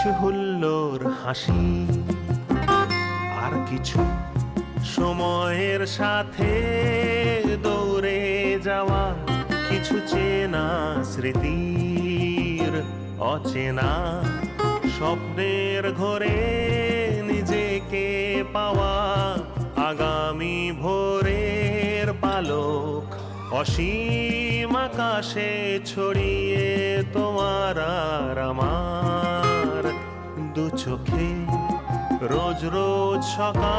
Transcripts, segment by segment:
কিছু হুল্লোড় হাসি, আর কিছু সময়ের সাথে দৌড়ে যাওয়া, কিছু চেনা স্মৃতির অচেনা স্বপ্নের ঘরে নিজেকে পাওয়া, আগামী ভোরের পালক অসীম আকাশে ছড়িয়ে তোমার আর আমার দু চোখে রোজ রোজ সকাল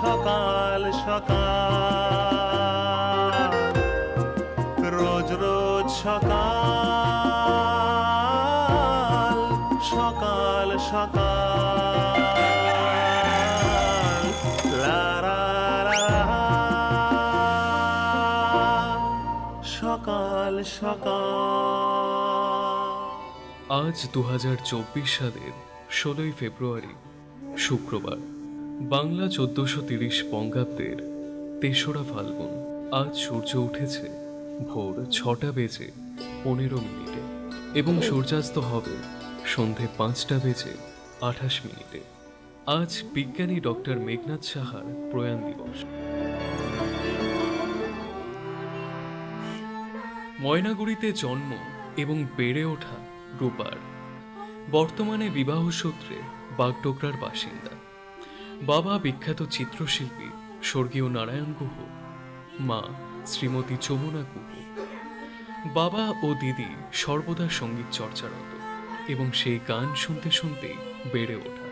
সকাল সকাল, রোজ রোজ সকাল সকাল সকাল, লা লা লা, সকাল সকাল। আজ 2024 সালের 16ই ফেব্রুয়ারি, শুক্রবার, বাংলা 1430 বঙ্গাব্দের 3রা ফাল্গুন। আজ সূর্য উঠেছে ভোর 6টা বেজে 15 মিনিটে এবং সূর্যাস্ত হবে সন্ধে 5টা বেজে 28 মিনিটে। আজ বিজ্ঞানী ডক্টর মেঘনাদ সাহার প্রয়াণ দিবস। ময়নাগুড়িতে জন্ম এবং বেড়ে ওঠা রূপার। বর্তমানে বিবাহ সূত্রে বাগডোগরার বাসিন্দা। বাবা বিখ্যাত চিত্রশিল্পী স্বর্গীয় নারায়ণ গুহ, মা শ্রীমতী যমুনা গুহ। বাবা ও দিদি সর্বদা সঙ্গীত চর্চারত এবং সেই গান শুনতে শুনতেই বেড়ে ওঠা।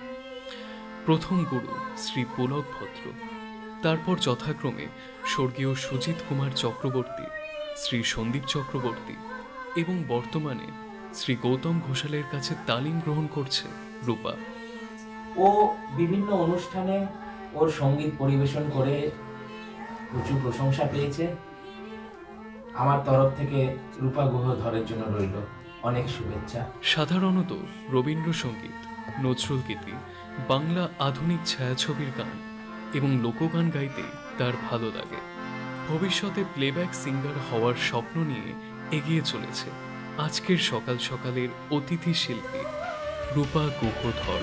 প্রথম গুরু শ্রী পুলক ভদ্র, তারপর যথাক্রমে স্বর্গীয় সুজিত কুমার চক্রবর্তী, শ্রী সন্দীপ চক্রবর্তী এবং বর্তমানে শ্রী গৌতম ঘোষালের কাছে তালিম গ্রহণ করছে রূপা। ও বিভিন্ন অনুষ্ঠানে ওর সঙ্গীত পরিবেশন করে প্রচুর প্রশংসা পেয়েছে। আমার তরফ থেকে রূপা গুহধরের জন্য রইল অনেক শুভেচ্ছা। সাধারণত রবীন্দ্রসঙ্গীত, নজরুল গীতি, বাংলা আধুনিক ছায়াছবির গান এবং লোকগান গাইতে তার ভালো লাগে। ভবিষ্যতে প্লেব্যাক সিঙ্গার হওয়ার স্বপ্ন নিয়ে এগিয়ে চলেছে আজকের সকাল সকালের অতিথি শিল্পী রূপা গুহধর।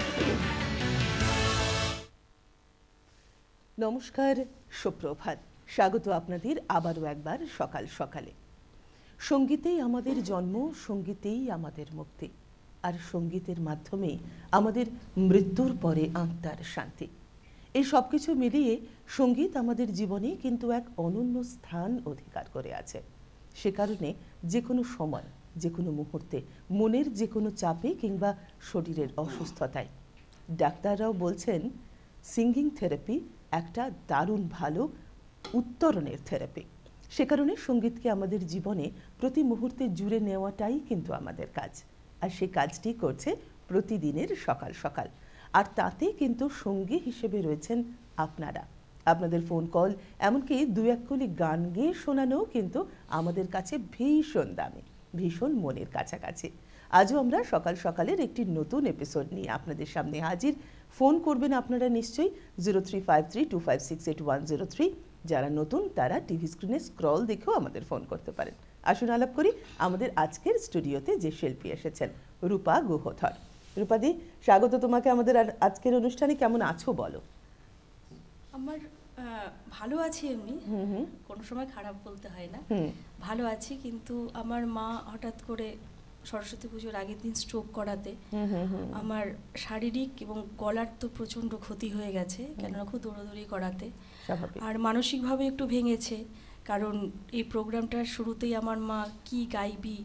নমস্কার, সুপ্রভাত। স্বাগত আপনাদের আবারও একবার সকাল সকালে। সঙ্গীতেই আমাদের জন্ম, সঙ্গীতেই আমাদের মুক্তি, আর সঙ্গীতের মাধ্যমে আমাদের মৃত্যুর পরে আত্মার শান্তি। এই সব কিছু মিলিয়ে সঙ্গীত আমাদের জীবনে কিন্তু এক অনন্য স্থান অধিকার করে আছে। সে কারণে যে কোনো সময়, যে কোনো মুহূর্তে, মনের যে কোনো চাপে কিংবা শরীরের অসুস্থতায় ডাক্তাররাও বলছেন সিঙ্গিং থেরাপি একটা দারুণ ভালো উত্তরণের থেরাপি। সে কারণে সঙ্গীতকে আমাদের জীবনে প্রতি মুহূর্তে জুড়ে নেওয়াটাই কিন্তু আমাদের কাজ, আর সেই কাজটি করছে প্রতিদিনের সকাল সকাল। আর তাতে কিন্তু সঙ্গী হিসেবে রয়েছেন আপনারা। আপনাদের ফোন কল, এমনকি দু এক কলি গান গেয়ে শোনানো কিন্তু আমাদের কাছে ভীষণ দামি, ভীষণ মনের কাছাকাছি। আজও আমরা সকাল সকালের একটি নতুন এপিসোড নিয়ে আপনাদের সামনে হাজির। ফোন করবেন আপনারা নিশ্চয়ই 035325680103। যারা নতুন তারা টিভি স্ক্রিনে স্ক্রল দেখেও আমাদের ফোন করতে পারেন। আসুন আলাপ করি আমাদের আজকের স্টুডিওতে যে শিল্পী এসেছেন, রূপা গুহধর। রূপাদি, স্বাগত তোমাকে আমাদের আজকের অনুষ্ঠানে। কেমন আছো বলো? আমার ভালো আছি, এমনি কোনো সময় খারাপ বলতে হয় না, ভালো আছি। কিন্তু আমার মা হঠাৎ করে সরস্বতী পুজোর আগের দিন স্ট্রোক করাতে আমার শারীরিক এবং গলার তো প্রচণ্ড ক্ষতি হয়ে গেছে, কেননা খুব দৌড়াদৌড়ি করাতে, আর মানসিকভাবে একটু ভেঙেছে। কারণ এই প্রোগ্রামটার শুরুতেই আমার মা কি গাইবি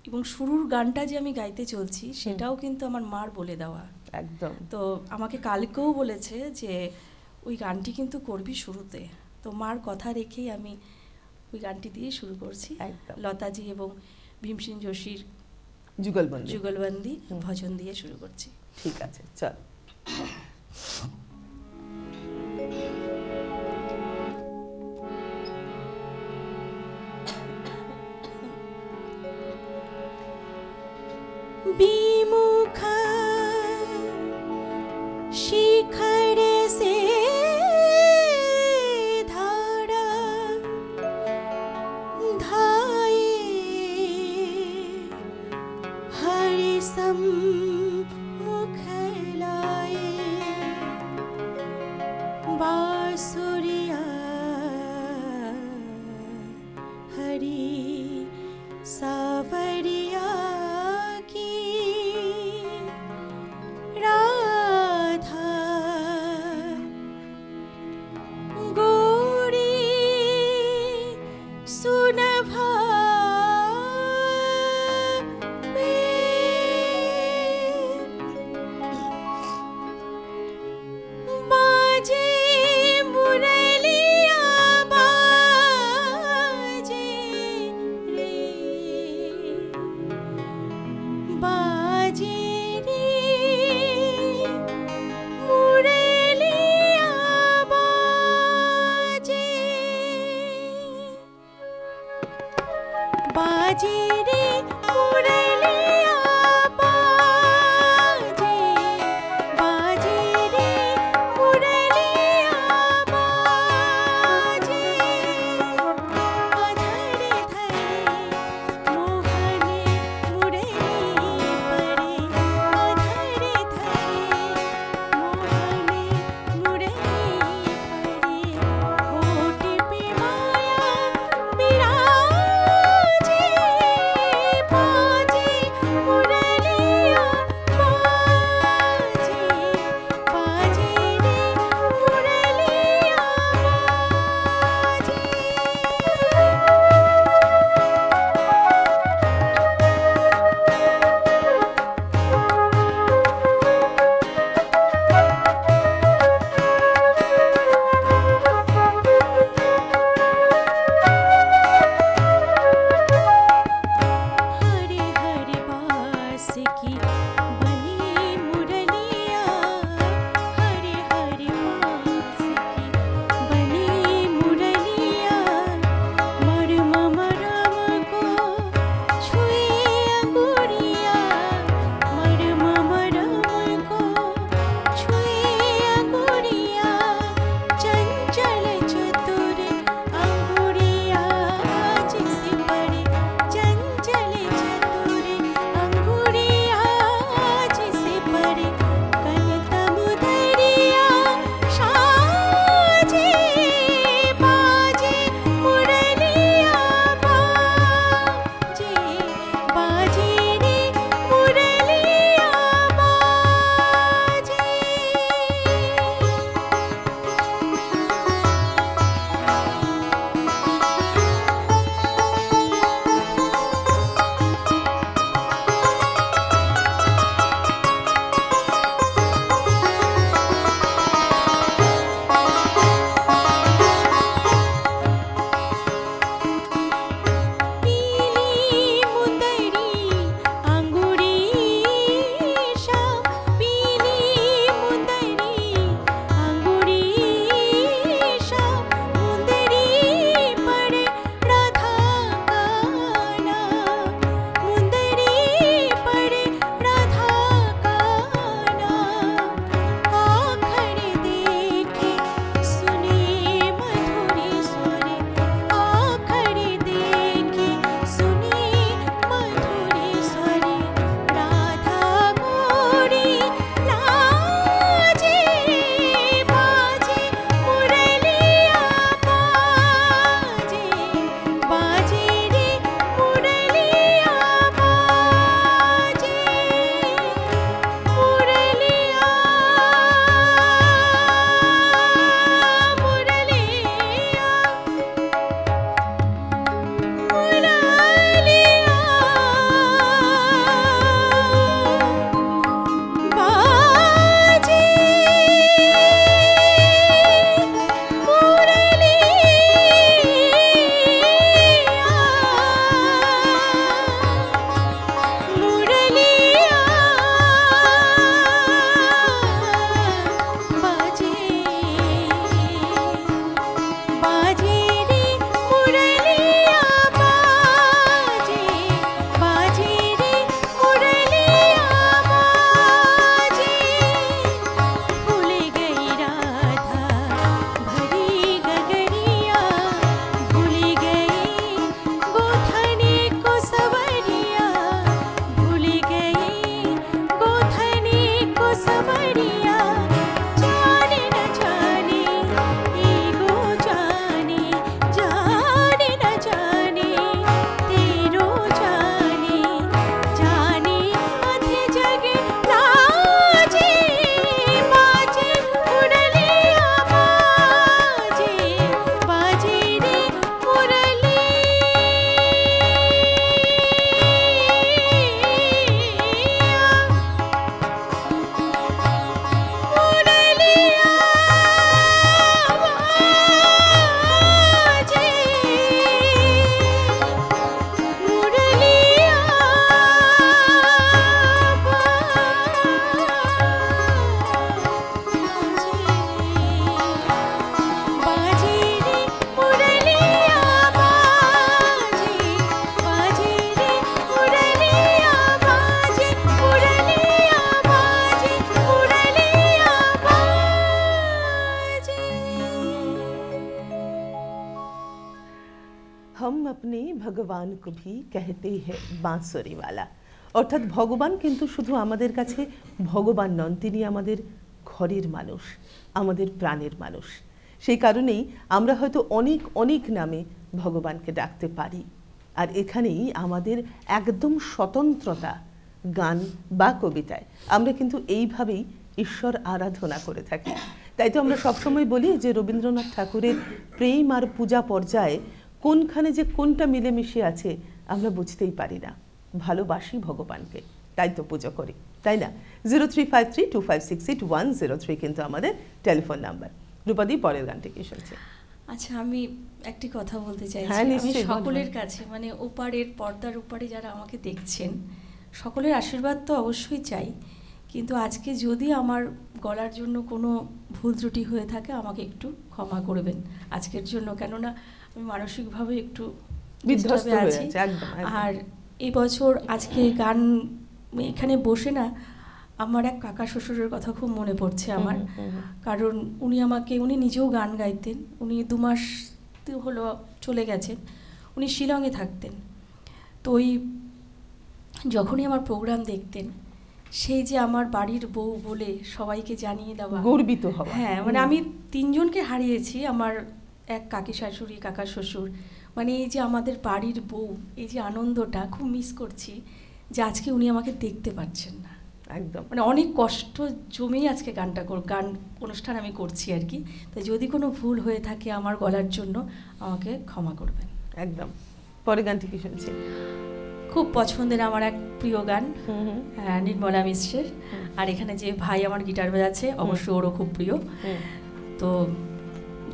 এবং শুরুর গানটা যে আমি গাইতে চলছি সেটাও কিন্তু আমার মার বলে দেওয়া একদম। তো আমাকে কালকেও বলেছে যে ওই গানটি কিন্তু করবি শুরুতে। তো মার কথা রেখেই আমি ওই গানটি দিয়ে শুরু করছি। লতাজি এবং ভীমসেন যোশীর যুগলবন্দি ভজন দিয়ে শুরু করছি। ঠিক আছে, চল। বিমুখা শিখরে সে ধারা ধায়ে बांसुरिया हरी सावरिया की राधा गोरी सुनभा बाजे मुरलिया बाजे रे बाजे रे मुरलिया बाजे बाजे रे मुरलिया बाजे बाजे रे मुरलिया बाजे अधरे धरे मोहने मुरली परे अधरे धरे मोहने मुरली परे होठ पे माया बिराजे हम अपने भगवान को भी कहते हैं बांसुरी वाला। অর্থাৎ ভগবান কিন্তু শুধু আমাদের কাছে ভগবান নন, তিনি আমাদের ঘরের মানুষ, আমাদের প্রাণের মানুষ। সেই কারণেই আমরা হয়তো অনেক অনেক নামে ভগবানকে ডাকতে পারি। আর এখানেই আমাদের একদম স্বতন্ত্রতা, গান বা কবিতায় আমরা কিন্তু এইভাবেই ঈশ্বর আরাধনা করে থাকি। তাই তো আমরা সবসময় বলি যে রবীন্দ্রনাথ ঠাকুরের প্রেম আর পূজা পর্যায়ে কোনখানে যে কোনটা মিলেমিশে আছে আমরা বুঝতেই পারি না। ভালোবাসি ভগবানকে, তাই তো পুজো করি, তাই না? 03532568 কিন্তু আমাদের টেলিফোন নাম্বার। রূপাদি, পরের গানটি কি শুনছে? আচ্ছা, আমি একটি কথা বলতে চাইছি। হ্যাঁ, আমি নিশ্চয়ই, সকলের বলুন। কাছে, মানে ওপারের পর্দার ওপারে যারা আমাকে দেখছেন, সকলের আশীর্বাদ তো অবশ্যই চাই, কিন্তু আজকে যদি আমার গলার জন্য কোনো ভুল ত্রুটি হয়ে থাকে আমাকে একটু ক্ষমা করবেন আজকের জন্য, কেননা আমি মানসিকভাবে একটু বিধ্বস্ত ডিস্টার্বে হয়ে আছি। আছে, একদম, একদম। আর এবছর আজকে গান এখানে বসে না, আমার এক কাকা শ্বশুরের কথা খুব মনে পড়ছে আমার। কারণ উনি নিজেও গান গাইতেন। উনি 2 মাস হলো চলে গেছেন। উনি শিলংয়ে থাকতেন। তো ওই যখনই আমার প্রোগ্রাম দেখতেন, সেই যে আমার বাড়ির বউ বলে সবাইকে জানিয়ে দেওয়া, গর্বিত হওয়া। হ্যাঁ, মানে আমি 3 জনকে হারিয়েছি, আমার এক কাকি শাশুড়ি, কাকা শ্বশুর, মানে এই যে আমাদের বাড়ির বউ, এই যে আনন্দটা খুব মিস করছি যে আজকে উনি আমাকে দেখতে পাচ্ছেন না। একদম, মানে অনেক কষ্ট জমেই আজকে গান অনুষ্ঠান আমি করছি আর কি। তাই যদি কোনো ভুল হয়ে থাকে আমার গলার জন্য আমাকে ক্ষমা করবেন। একদম। পরের গানটি কি শুনছে? খুব পছন্দের আমার এক প্রিয় গান, নির্মলা মিশ্রের। আর এখানে যে ভাই আমার গিটার বাজাচ্ছে, অবশ্য ওরও খুব প্রিয়। তো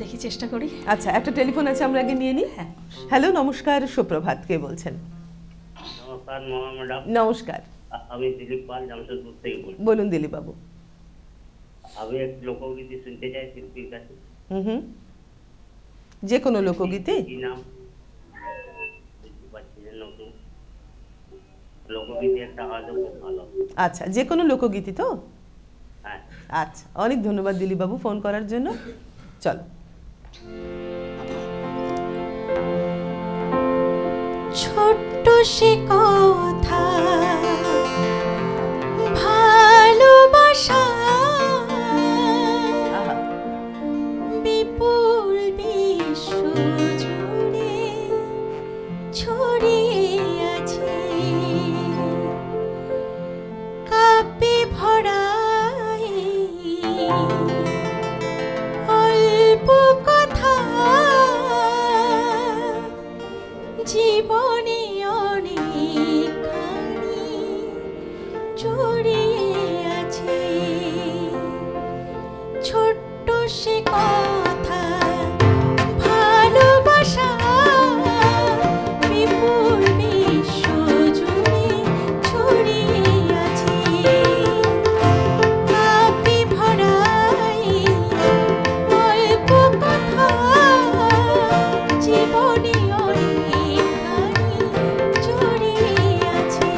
দেখি, চেষ্টা করি। আচ্ছা, একটা টেলিফোন আছে, আমরা আগে নিয়ে নিই। হ্যাঁ, হ্যালো, নমস্কার, সুপ্রভাত, কে বলছেন? নমস্কার ম্যাডাম, নমস্কার, আমি দিলীপ পাল, জামশেদপুর থেকে বলছি। বলুন দিলীপ বাবু। আমি এক লোকগীতি শুনতে চাই শিল্পীর কাছে। হুম, যে কোনো লোকগীতি? কি নাম বুঝতে পারছি না, নতুন লোকগীতি একটা হয়তো খুব ভালো। আচ্ছা, যে কোনো লোকগীতি তো? হ্যাঁ। আচ্ছা, অনেক ধন্যবাদ দিলীপ বাবু ফোন করার জন্য। চলো। ছোট্ট সে কথা, ভালোবাসা আহা, বিপুল বিশ্ব জুড়ে ছড়িয়ে আছে, কাপে ভরা অল্প কথা, জীবনে অনেকখানি জড়িয়ে আছে। ছোট্ট সে কথা, ভালোবাসা বিপুল বিশ্ব জুড়ে ছড়িয়ে আছে, কাপে ভরা অল্প কথা, জীবনে অনেকখানি জড়িয়ে আছে।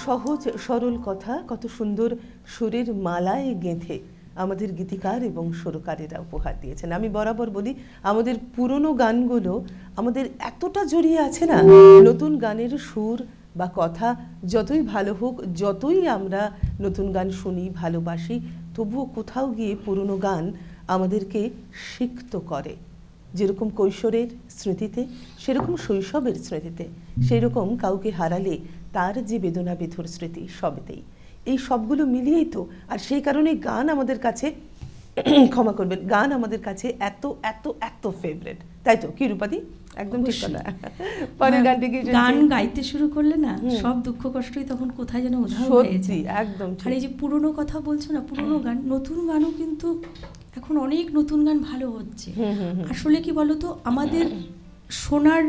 সহজ সরল কথা, কত সুন্দর সুরের মালায় গেঁথে আমাদের গীতিকার এবং সুরকারেরা উপহার দিয়েছেন। আমি বরাবর বলি, আমাদের পুরনো গানগুলো আমাদের এতটা জড়িয়ে আছে না, নতুন গানের সুর বা কথা যতই ভালো হোক, যতই আমরা নতুন গান শুনি ভালোবাসি, তবুও কোথাও গিয়ে পুরনো গান আমাদেরকে সিক্ত করে। যেরকম কৈশোরের স্মৃতিতে, সেরকম শৈশবের স্মৃতিতে, সেই রকম কাউকে হারালে তার যে বেদনা বেথুর স্মৃতি, সবেতেই এই সবগুলো মিলিয়েই তো। আর সেই কারণে গান আমাদের কাছে ক্ষমা করবেন, গান আমাদের কাছে এত এত এত ফেভারিট, তাই তো কি রূপাদি? একদম ঠিক কথা। পরের গানটি কি? গান গাইতে শুরু করলে না সব দুঃখ কষ্টই তখন কোথায় যেন উধাও হয়ে যায়। একদম। আর এই যে পুরনো কথা বলছো না, পুরনো গান, নতুন গানও কিন্তু এখন অনেক নতুন গান ভালো হচ্ছে। আসলে কি বলতো, আমাদের শোনার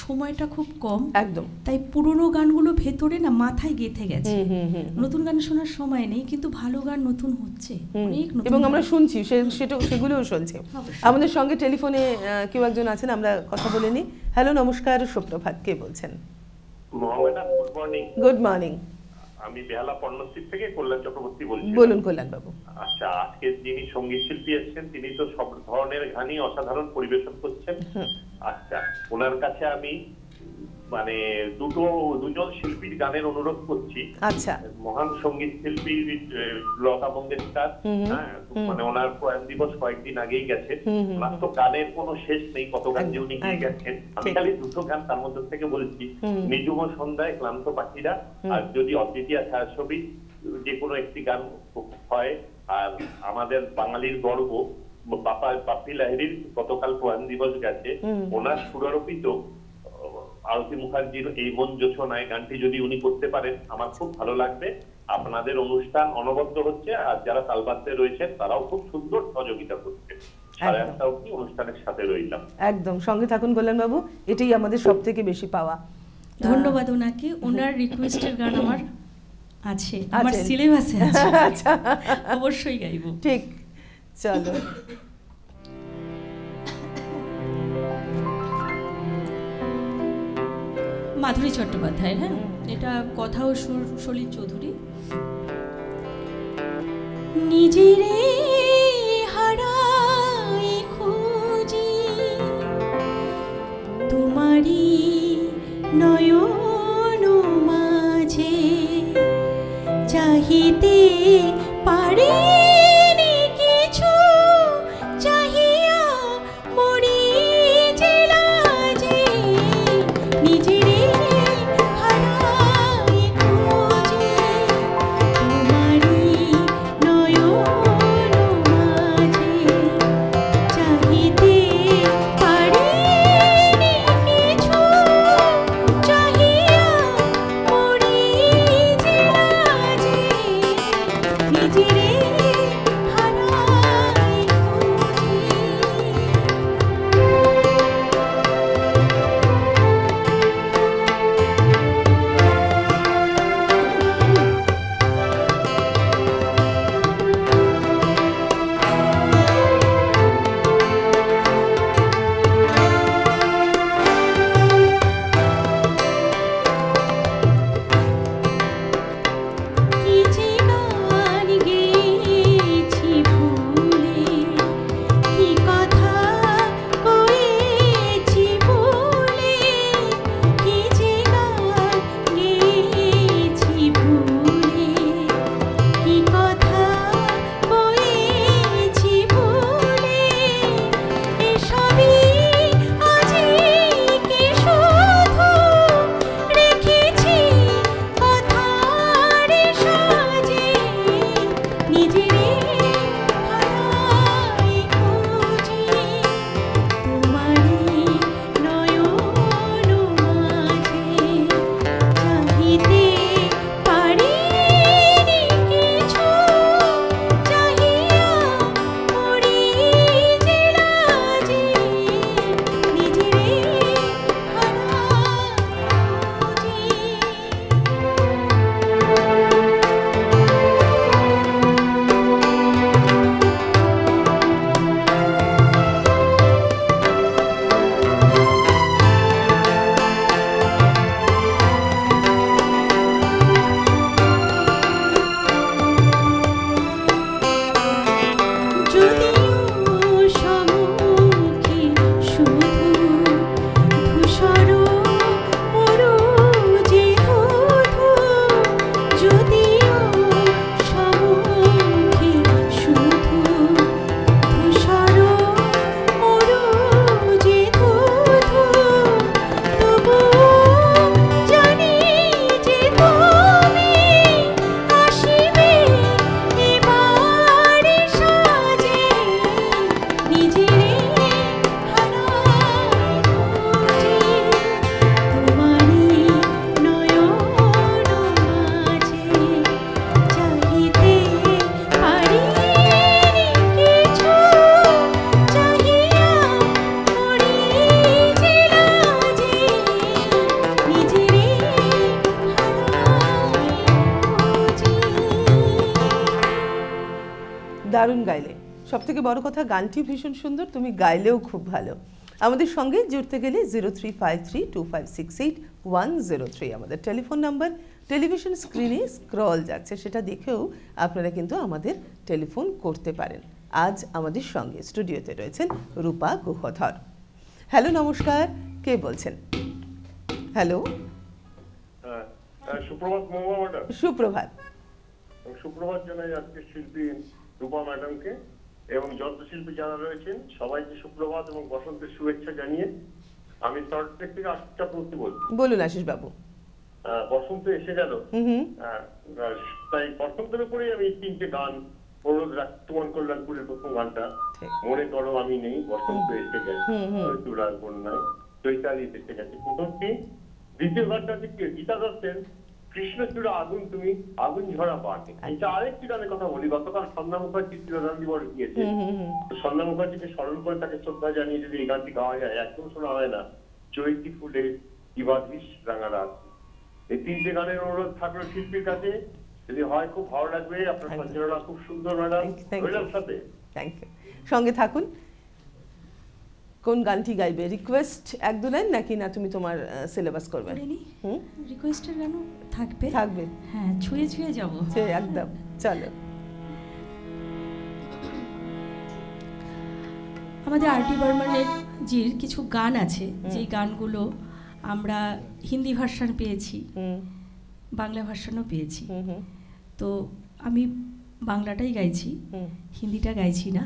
সময়টা খুব কম, একদম, তাই পুরনো গানগুলো ভেতরে না মাথায় গেঁথে গেছে। নতুন গান শোনার সময় নেই, কিন্তু ভালো গান নতুন হচ্ছে অনেক, এবং আমরা শুনছি, সেগুলোও শুনছে। আমাদের সঙ্গে টেলিফোনে কেউ একজন আছেন, আমরা কথা বলে নিই। হ্যালো, নমস্কার, সুপ্রভাত, কে বলছেন? Good morning. Good morning. আমি বেহালা পর্ণশ্রী থেকে কল্যাণ চক্রবর্তী বলছি। বলুন কল্যাণ বাবু। আচ্ছা, আজকে যিনি সঙ্গীত শিল্পী এসেছেন তিনি তো সব ধরনের গানই অসাধারণ পরিবেশন করছেন। আচ্ছা, ওনার কাছে আমি মানে দুজন শিল্পীর গানের অনুরোধ করছি। আচ্ছা। মহান সঙ্গীত শিল্পী লতা মঙ্গেশকর, হ্যাঁ, মানে ওনার প্রয়াণ দিবস কয়েকদিন আগেই গেছে। ওনার তো গানের কোনো শেষ নেই, কত গান যে উনি গিয়ে গেছেন। আমি খালি দুটো গান তার মধ্যে থেকে বলছি, নিঝুম সন্ধ্যায় ক্লান্ত পাখিরা, আর যদি অদ্বিতীয় ছায়াছবি যে কোনো একটি গান হয়। আর আমাদের বাঙালির গর্ব বাপ্পি লাহিড়ীর গতকাল প্রয়াণ দিবস গেছে, ওনার সুরারোপিত আরতি মুখার্জির এই মন জোছনায় গানটি যদি উনি করতে পারেন আমার খুব ভালো লাগবে। আপনাদের অনুষ্ঠান অনবদ্য হচ্ছে, আর যারা তালবাদ্যে রয়েছেন তারাও খুব সুন্দর সহযোগিতা করছে। সাড়ে 8টা অবধি অনুষ্ঠানের সাথে রইলাম। একদম সঙ্গে থাকুন কল্যাণ বাবু, এটাই আমাদের সব থেকে বেশি পাওয়া। ধন্যবাদ ওনাকে। ওনার রিকোয়েস্টের গান আমার আছে, আমার সিলেবাসে আছে। আচ্ছা, অবশ্যই গাইবো। ঠিক, চলো। মাধুরী চট্টোপাধ্যায়, হ্যাঁ, এটা কথা ও সুর সলিল চৌধুরী। নিজেরে হারাই খুঁজি তোমারি নয়ন মাঝে, চাহিতে পারিনি কিছু, চাহিয়া মরি যে লাজে। নিজেরে হারাই খুঁজি তোমারি নয়ন সব থেকে বড় কথা গানটি ভীষণ সুন্দর, তুমি গাইলেও খুব ভালো। আমাদের সঙ্গে জুড়তে গেলে 0353258103 আমাদের টেলিফোন নাম্বার, টেলিভিশন স্ক্রিনে স্ক্রল যাচ্ছে, সেটা দেখেও আপনারা কিন্তু আমাদের টেলিফোন করতে পারেন। আজ আমাদের সঙ্গে স্টুডিওতে রয়েছেন রূপা গুহধর। হ্যালো, নমস্কার, কে বলছেন? হ্যালো, সুপ্রভাত মহুয়া ম্যাডাম। সুপ্রভাত। সুপ্রভাত জানাই আজকে শিল্পী রূপা ম্যাডামকে এবং যত শিল্পী যারা রয়েছেন সবাইকে সুপ্রভাত এবং বসন্তের শুভেচ্ছা জানিয়ে আমি সল্টলেক থেকে আশিস চক্রবর্তী বলছি। বলুন আশিস বাবু। বসন্ত এসে গেল, তাই বসন্তের উপরেই আমি 3টে গান অনুরোধ রাখছি। তোমার কল্যাণপুরের প্রথম গানটা মনে করো আমি নেই, বসন্ত এসে গেছে, চূড়ার বন্যায় চৈতালি এসে গেছে প্রথমটি। দ্বিতীয় গানটা হচ্ছে গীতা দত্তের কৃষ্ণচূড়া আগুন তুমি আগুন ঝরা পাটে। এটা আরেকটি গানের কথা বলি, গতকাল সন্ধ্যা মুখার্জি শ্রীরাধান দিবস গিয়েছে, সন্ধ্যা মুখার্জিকে স্মরণ করে তাকে শ্রদ্ধা জানিয়ে যদি এই গানটি গাওয়া যায়, একদম শোনা হয় না, চৈতি ফুলে কিবাদিস রাঙা রাত। এই 3টে গানের অনুরোধ থাকলো শিল্পীর কাছে, যদি হয় খুব ভালো লাগবে। আপনার সঞ্চালনা খুব সুন্দর ম্যাডাম, সাথে থ্যাংক ইউ, সঙ্গে থাকুন। কোন গানটি গাইবে? রিকোয়েস্ট এক দু লাইন নাকি না তুমি তোমার সিলেবাস করবে? রিকোয়েস্টের গান থাকবে? থাকবে, হ্যাঁ, ছুঁয়ে ছুঁয়ে যাব একদম। চলো, আমাদের আর.ডি. বর্মনের জির কিছু গান আছে, যে গানগুলো আমরা হিন্দি ভার্সন পেয়েছি, বাংলা ভার্সনও পেয়েছি। তো আমি বাংলাটাই গাইছি, হিন্দিটা গাইছি না,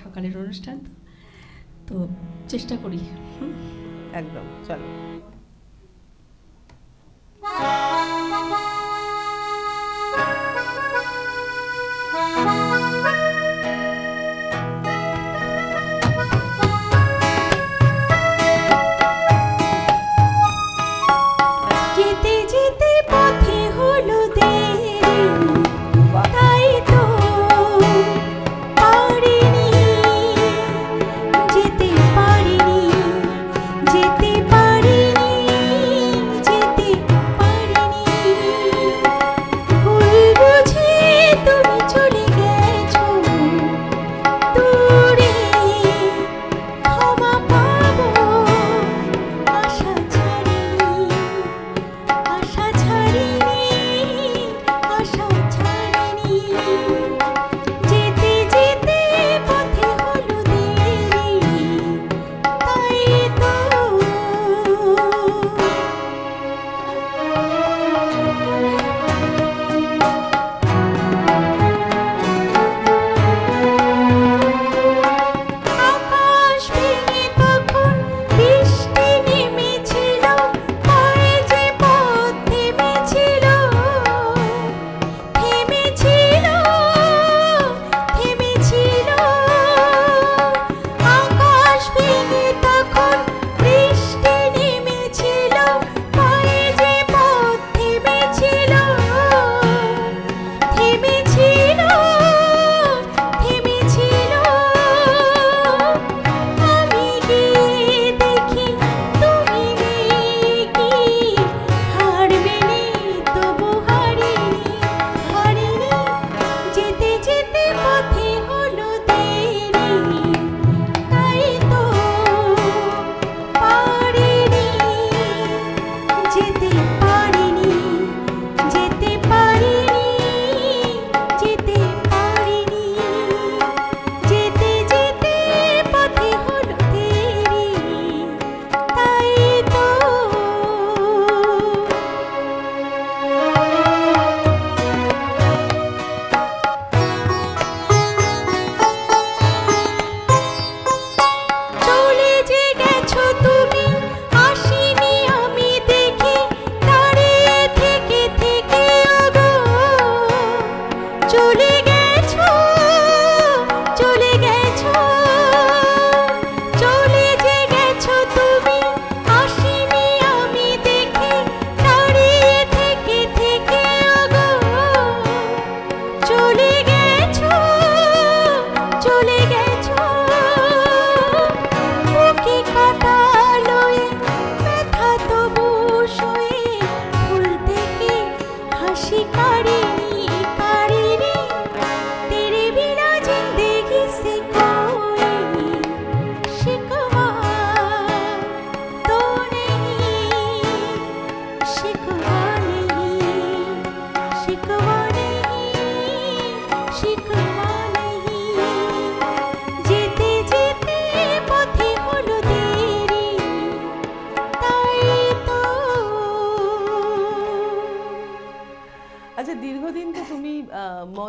সকালের অনুষ্ঠান তো চেষ্টা করি। একদম, চলো। যেতে যেতে পথে হলো দেরি, তাই তো পারিনি যেতে পারিনি, যেতে পারিনি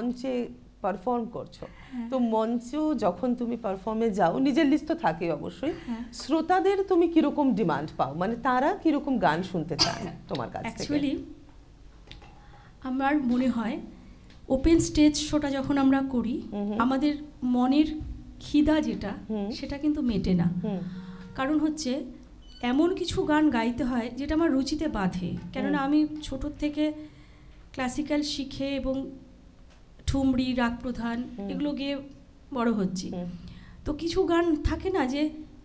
মঞ্চে পারফর্ম করছো, তো মঞ্চ যখন তুমি পারফর্মে যাও নিজের লিস্ট তো থাকে অবশ্যই, শ্রোতাদের তুমি কিরকম ডিমান্ড পাও, মানে তারা কিরকম গান শুনতে চান তোমার কাছ থেকে? অ্যাকচুয়ালি আমার মনে হয় ওপেন স্টেজ শোটা যখন আমরা করি আমাদের মনের খিদা যেটা সেটা কিন্তু মেটে না। কারণ হচ্ছে এমন কিছু গান গাইতে হয় যেটা আমার রুচিতে বাঁধে, কেননা আমি ছোটোর থেকে ক্লাসিক্যাল শিখে এবং ঠুমরি, রাগ প্রধান এগুলো গিয়ে বড় হচ্ছি। তো কিছু গান থাকে না যে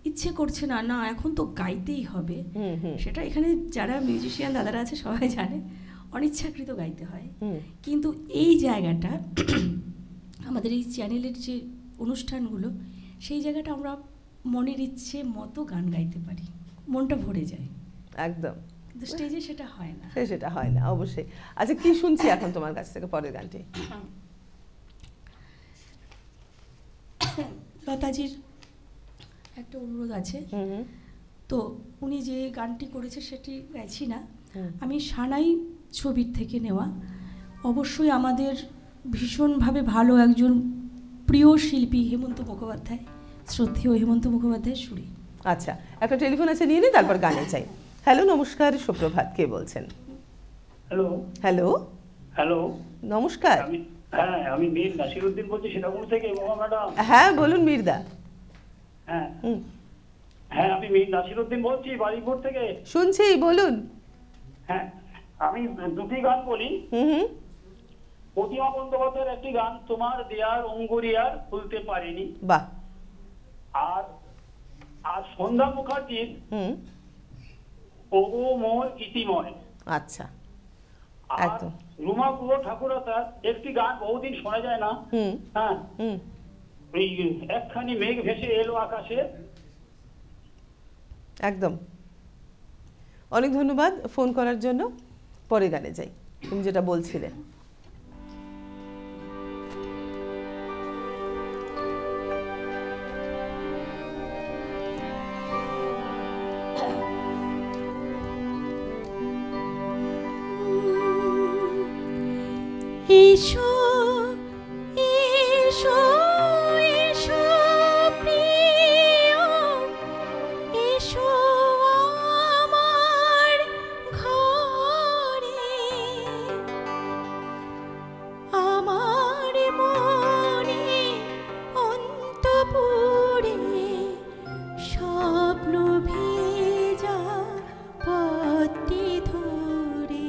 ইচ্ছে করছে না, না এখন তো গাইতেই হবে, সেটা এখানে যারা মিউজিশিয়ান দাদারা আছে সবাই জানে, অনিচ্ছাকৃত গাইতে হয়। কিন্তু এই জায়গাটা আমাদের এই চ্যানেলের যে অনুষ্ঠানগুলো, সেই জায়গাটা আমরা মনের ইচ্ছে মতো গান গাইতে পারি, মনটা ভরে যায় একদম। কিন্তু স্টেজে সেটা হয় না। সেটা হয় না অবশ্যই। আচ্ছা, কি শুনছি এখন তোমার কাছ থেকে পরের গানটি? লতাজির একটা অনুরোধ আছে, তো উনি যে গানটি করেছে সেটি গাইছি না, আমি সানাই ছবির থেকে নেওয়া। অবশ্যই আমাদের ভীষণভাবে ভালো একজন প্রিয় শিল্পী হেমন্ত মুখোপাধ্যায়, শ্রদ্ধেয় হেমন্ত মুখোপাধ্যায়ের সুরে। আচ্ছা, একটা টেলিফোন আছে, নিয়ে নিই, তারপর গানে চাই। হ্যালো, নমস্কার, সুপ্রভাত, কে বলছেন? হ্যালো। হ্যালো হ্যালো, নমস্কার। হ্যাঁ, আমি মীর নাসিরউদ্দিন বলছি সীতাকুণ্ড থেকে। ম্যাডাম। হ্যাঁ বলুন মির্দা। হ্যাঁ হ্যাঁ, আমি মীর নাসিরউদ্দিন বলছি বারুইপুর থেকে। শুনছি, বলুন। হ্যাঁ, আমি দুটি গান বলি। প্রতিমা বন্দ্যোপাধ্যায়ের একটি গান, তোমার দেয়ার অঙ্গুরিয়ার খুলতে পারিনি। বাহ। আর সন্ধ্যা মুখার্জির ওগো মোর ইতিময়। আচ্ছা, একদম। রুমা গুহ ঠাকুরতার একটি গান বহুদিন শোনা যায় না, হ্যাঁ, ওই একখানি মেঘ ভেসে এলো আকাশে। একদম। অনেক ধন্যবাদ ফোন করার জন্য। পরে গানে যাই, তুমি যেটা বলছিলে। এসো এসো এসো প্রিয়, এসো আমার ঘরে, আমার মনে অন্তপুরে স্বপ্ন ভেজা পথটি ধরে।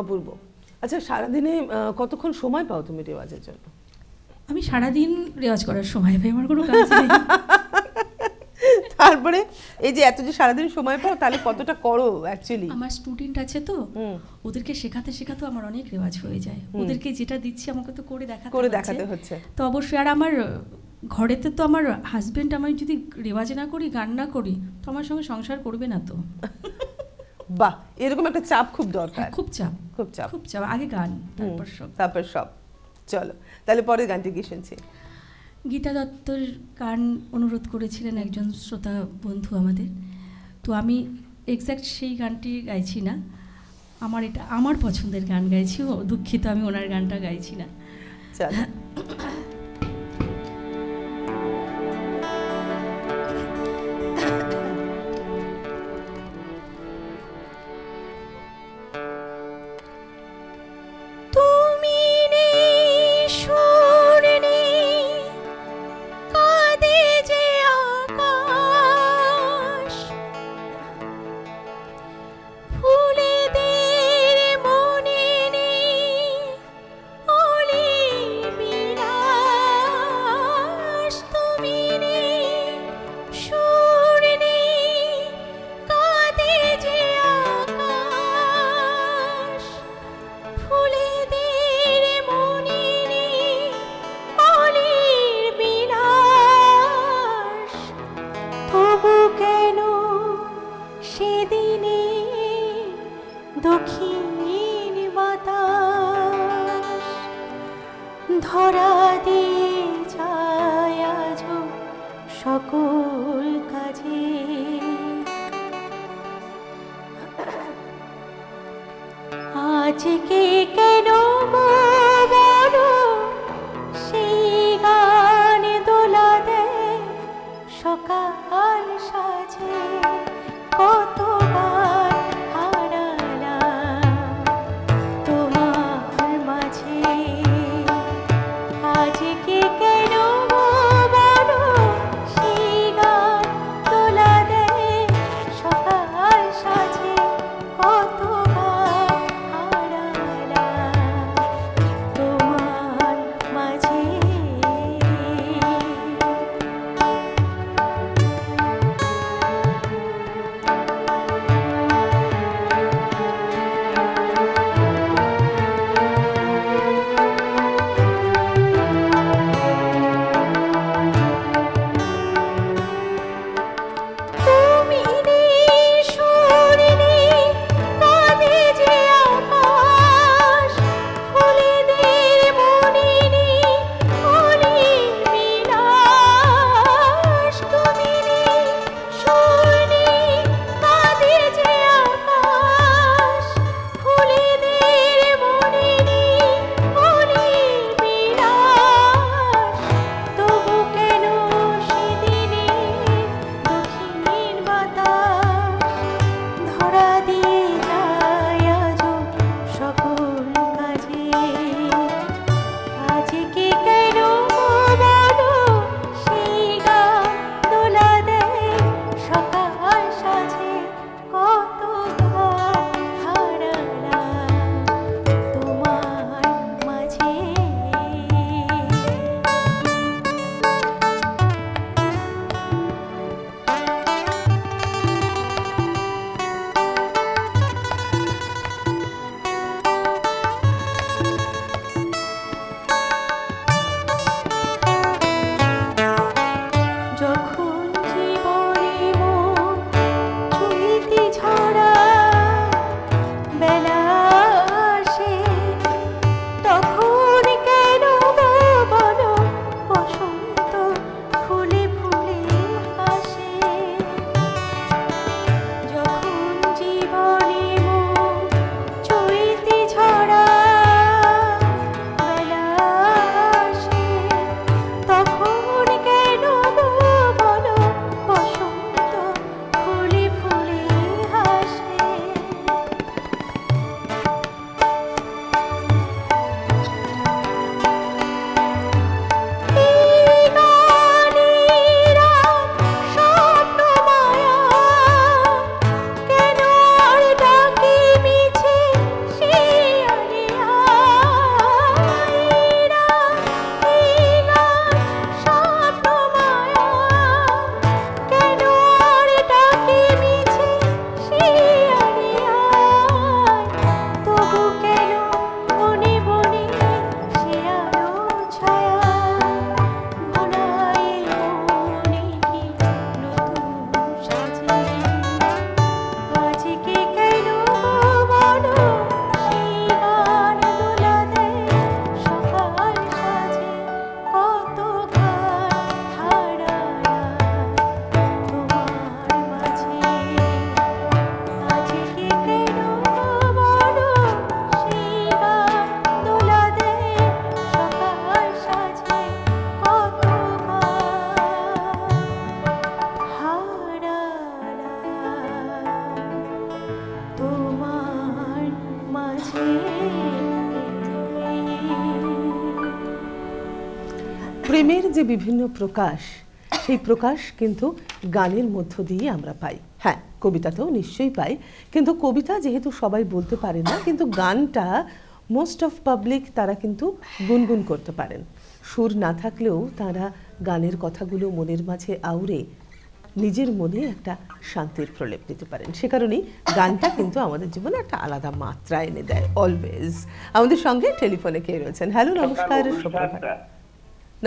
অপূর্ব। আচ্ছা, সারাদিনে কতক্ষণ সময় পাও তুমি রেওয়াজের জন্য? আমি সারাদিন রেওয়াজ করার সময় পাই, আমার কোনো কাজ নেই। তারপরে এই যে এত যে সারাদিন সময় পাও, তাহলে কতটা করো অ্যাকচুয়ালি? আমার স্টুডেন্ট আছে তো, ওদেরকে শেখাতে শেখাতে আমার অনেক রেওয়াজ হয়ে যায়। ওদেরকে যেটা দিচ্ছি আমাকে তো করে দেখাতে হচ্ছে তো অবশ্যই। আর আমার ঘরেতে তো আমার হাজবেন্ড, আমি যদি রেওয়াজ না করি, গান না করি, তো আমার সঙ্গে সংসার করবে না তো। বাহ, এরকম একটা চাপ খুব দরকার। খুব চাপ, খুব চাপ, খুব চাপ। আগে গান, তারপর সব। চলো তাহলে পরের গানটি কি শুনছি? গীতা দত্তর গান অনুরোধ করেছিলেন একজন শ্রোতা বন্ধু আমাদের, তো আমি এক্স্যাক্ট সেই গানটি গাইছি না, এটা আমার পছন্দের গান গাইছি। ও দুঃখিত, আমি ওনার গানটা গাইছি না। চলো। ধরা দিয়ে যায় আজ সকল কাজে, আজকে কেন বলো সেই গান দোলা দেয় সকাল সাজে, কতবার হারালাম তোমার মাঝে, আজকে কেন বলো সেই গান দোলা দেয় সকাল সাজে, কতবার হারালাম প্রেমের যে বিভিন্ন প্রকাশ, সেই প্রকাশ কিন্তু গানের মধ্য দিয়ে আমরা পাই। হ্যাঁ, কবিতাতেও নিশ্চয়ই পাই, কিন্তু কবিতা যেহেতু সবাই বলতে পারে না, কিন্তু গানটা মোস্ট অফ পাবলিক তারা কিন্তু গুনগুন করতে পারেন। সুর না থাকলেও তারা গানের কথাগুলো মনের মাঝে আউড়ে নিজের মনে একটা শান্তির প্রলেপ দিতে পারেন। সে কারণেই গানটা কিন্তু আমাদের জীবনে একটা আলাদা মাত্রা এনে দেয় অলওয়েজ। আমাদের সঙ্গে টেলিফোনে কে রয়েছেন? হ্যালো, নমস্কার।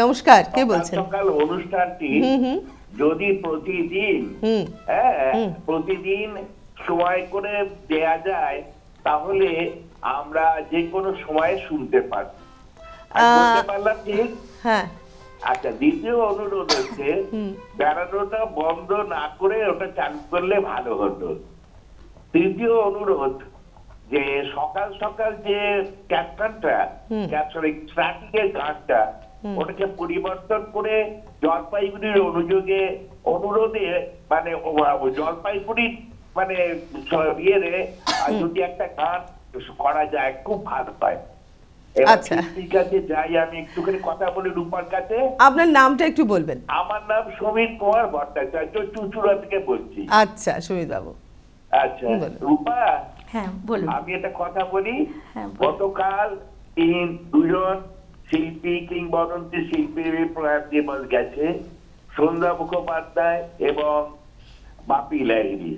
নমস্কার, কে বলছেন? সকাল অনুষ্ঠানটি যদি প্রতিদিন প্রতিদিন সময় করে দেয়া যায়, তাহলে আমরা যে কোনো সময়ে শুনতে পারি। পারলাম ঠিক? হ্যাঁ। আচ্ছা, দ্বিতীয় অনুরোধ হচ্ছে বেড়ানোটা বন্ধ না করে ওটা চালু করলে ভালো হতো। তৃতীয় অনুরোধ যে সকাল সকাল যে ক্যাপ্টেনটা ট্রাফিকের গানটা, ওটাকে পরিবর্তন করে জলপাইগুড়ির অনুরোধে মানে জলপাইগুড়ির মানে ইয়ে যদি একটা গান করা যায় খুব ভালো হয়। আচ্ছা, ঠিক আছে, যাই আমি একটুখানি কথা বলি রূপার কাছে। আপনার নামটা একটু বলবেন? আমার নাম সমীর কুমার ভট্টাচার্য, চুচুড়া থেকে বলছি। আচ্ছা, সমীর বাবু। আচ্ছা রূপা, হ্যাঁ বলুন। আমি একটা কথা বলি। গতকাল দুজন শিল্পী, কিংবদন্তি শিল্পী প্রয়াত দিবস গেছে, সন্ধ্যা মুখোপাধ্যায় এবং বাপি লাহিড়ী।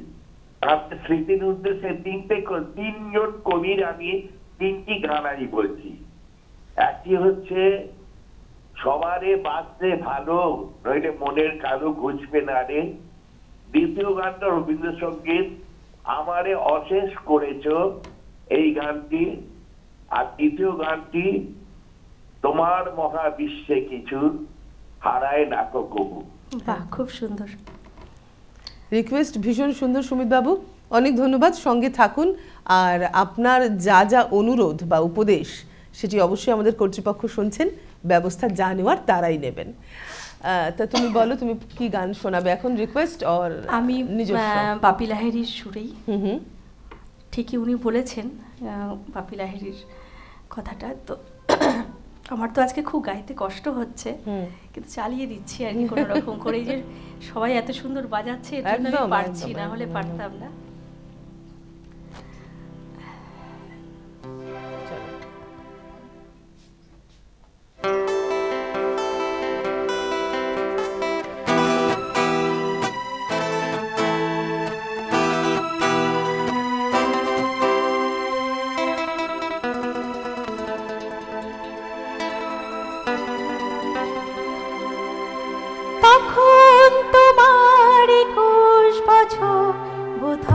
আপনার স্মৃতির উদ্দেশ্যে তিনজন কবির আমি 3টি গান আমি বলছি। একটি হচ্ছে সবারে বাঁচতে ভালো, নইলে মনের কালো ঘুচবে না রে। দ্বিতীয় গানটা রবীন্দ্রসঙ্গীত, আমারে অশেষ করেছ, এই গানটি। আর তৃতীয় গানটি তোমার মহাবিশ্বে কিছু হারায় না কবু। বাহ, খুব সুন্দর রিকোয়েস্ট, ভীষণ সুন্দর সুমিত বাবু, অনেক ধন্যবাদ। সঙ্গে থাকুন, আর আপনার যা যা অনুরোধ বা উপদেশ সেটি অবশ্যই আমাদের কর্তৃপক্ষ শুনছেন, ব্যবস্থা যা নেওয়ার তারাই নেবেন। তা তুমি বলো, তুমি কি গান শোনাবে এখন? রিকোয়েস্ট অর আমি বাপি লাহিড়ীর সুরেই। ঠিকই উনি বলেছেন বাপি লাহিড়ীর কথাটা। তো আমার তো আজকে খুব গাইতে কষ্ট হচ্ছে, কিন্তু চালিয়ে দিচ্ছি আর কি কোনো রকম করে। যে সবাই এত সুন্দর বাজাচ্ছে, এর জন্য আমি পারছি, না হলে পারতাম না। তখন তোমার 21 বছর বোধ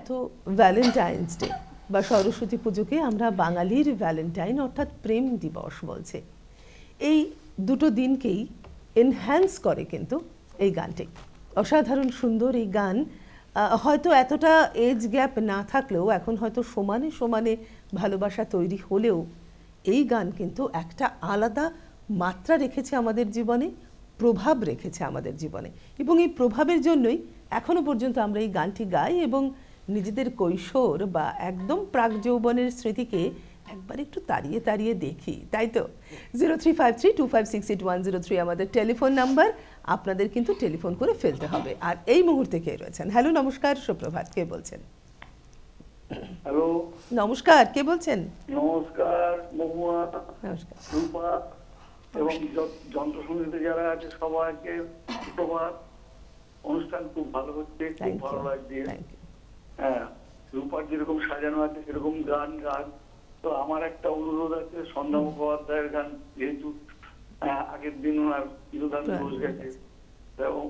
তো ভ্যালেন্টাইন্স ডে বা সরস্বতী পুজোকে আমরা বাঙালির ভ্যালেন্টাইন অর্থাৎ প্রেম দিবস বলছে। এই দুটো দিনকেই এনহ্যান্স করে কিন্তু এই গানটি। অসাধারণ সুন্দর এই গান। হয়তো এতটা এজ গ্যাপ না থাকলেও এখন হয়তো সমানে সমানে ভালোবাসা তৈরি হলেও এই গান কিন্তু একটা আলাদা মাত্রা রেখেছে আমাদের জীবনে, প্রভাব রেখেছে আমাদের জীবনে, এবং এই প্রভাবের জন্যই এখনো পর্যন্ত আমরা এই গানটি গাই এবং নিজেদের কৈশোর বা একদম প্রাক যৌবনের স্মৃতিকে একবার একটু তাড়িয়ে তাড়িয়ে দেখি, তাই তো? 0353256810 আমাদের টেলিফোন নাম্বার। আপনাদের কিন্তু টেলিফোন করে ফেলতে হবে। আর এই মুহূর্তে কে রয়েছেন? হ্যালো, নমস্কার, সুপ্রভাত, কে বলছেন? হ্যালো, নমস্কার, কে বলছেন? নমস্কার মহুয়া, নমস্কার রূপা এবং যন্ত্রসঙ্গীতে যারা আছে সবাইকে সুপ্রভাত। অনুষ্ঠান খুব ভালো হচ্ছে, খুব ভালো লাগছে। হ্যাঁ, রূপার যেরকম সাজানো আছে সেরকম গান গান। তো আমার একটা অনুরোধ আছে, সন্ধ্যা মুখোপাধ্যায়ের গান, যেহেতু আগের দিন ওনার তিরোধান দিবস গেছে, এবং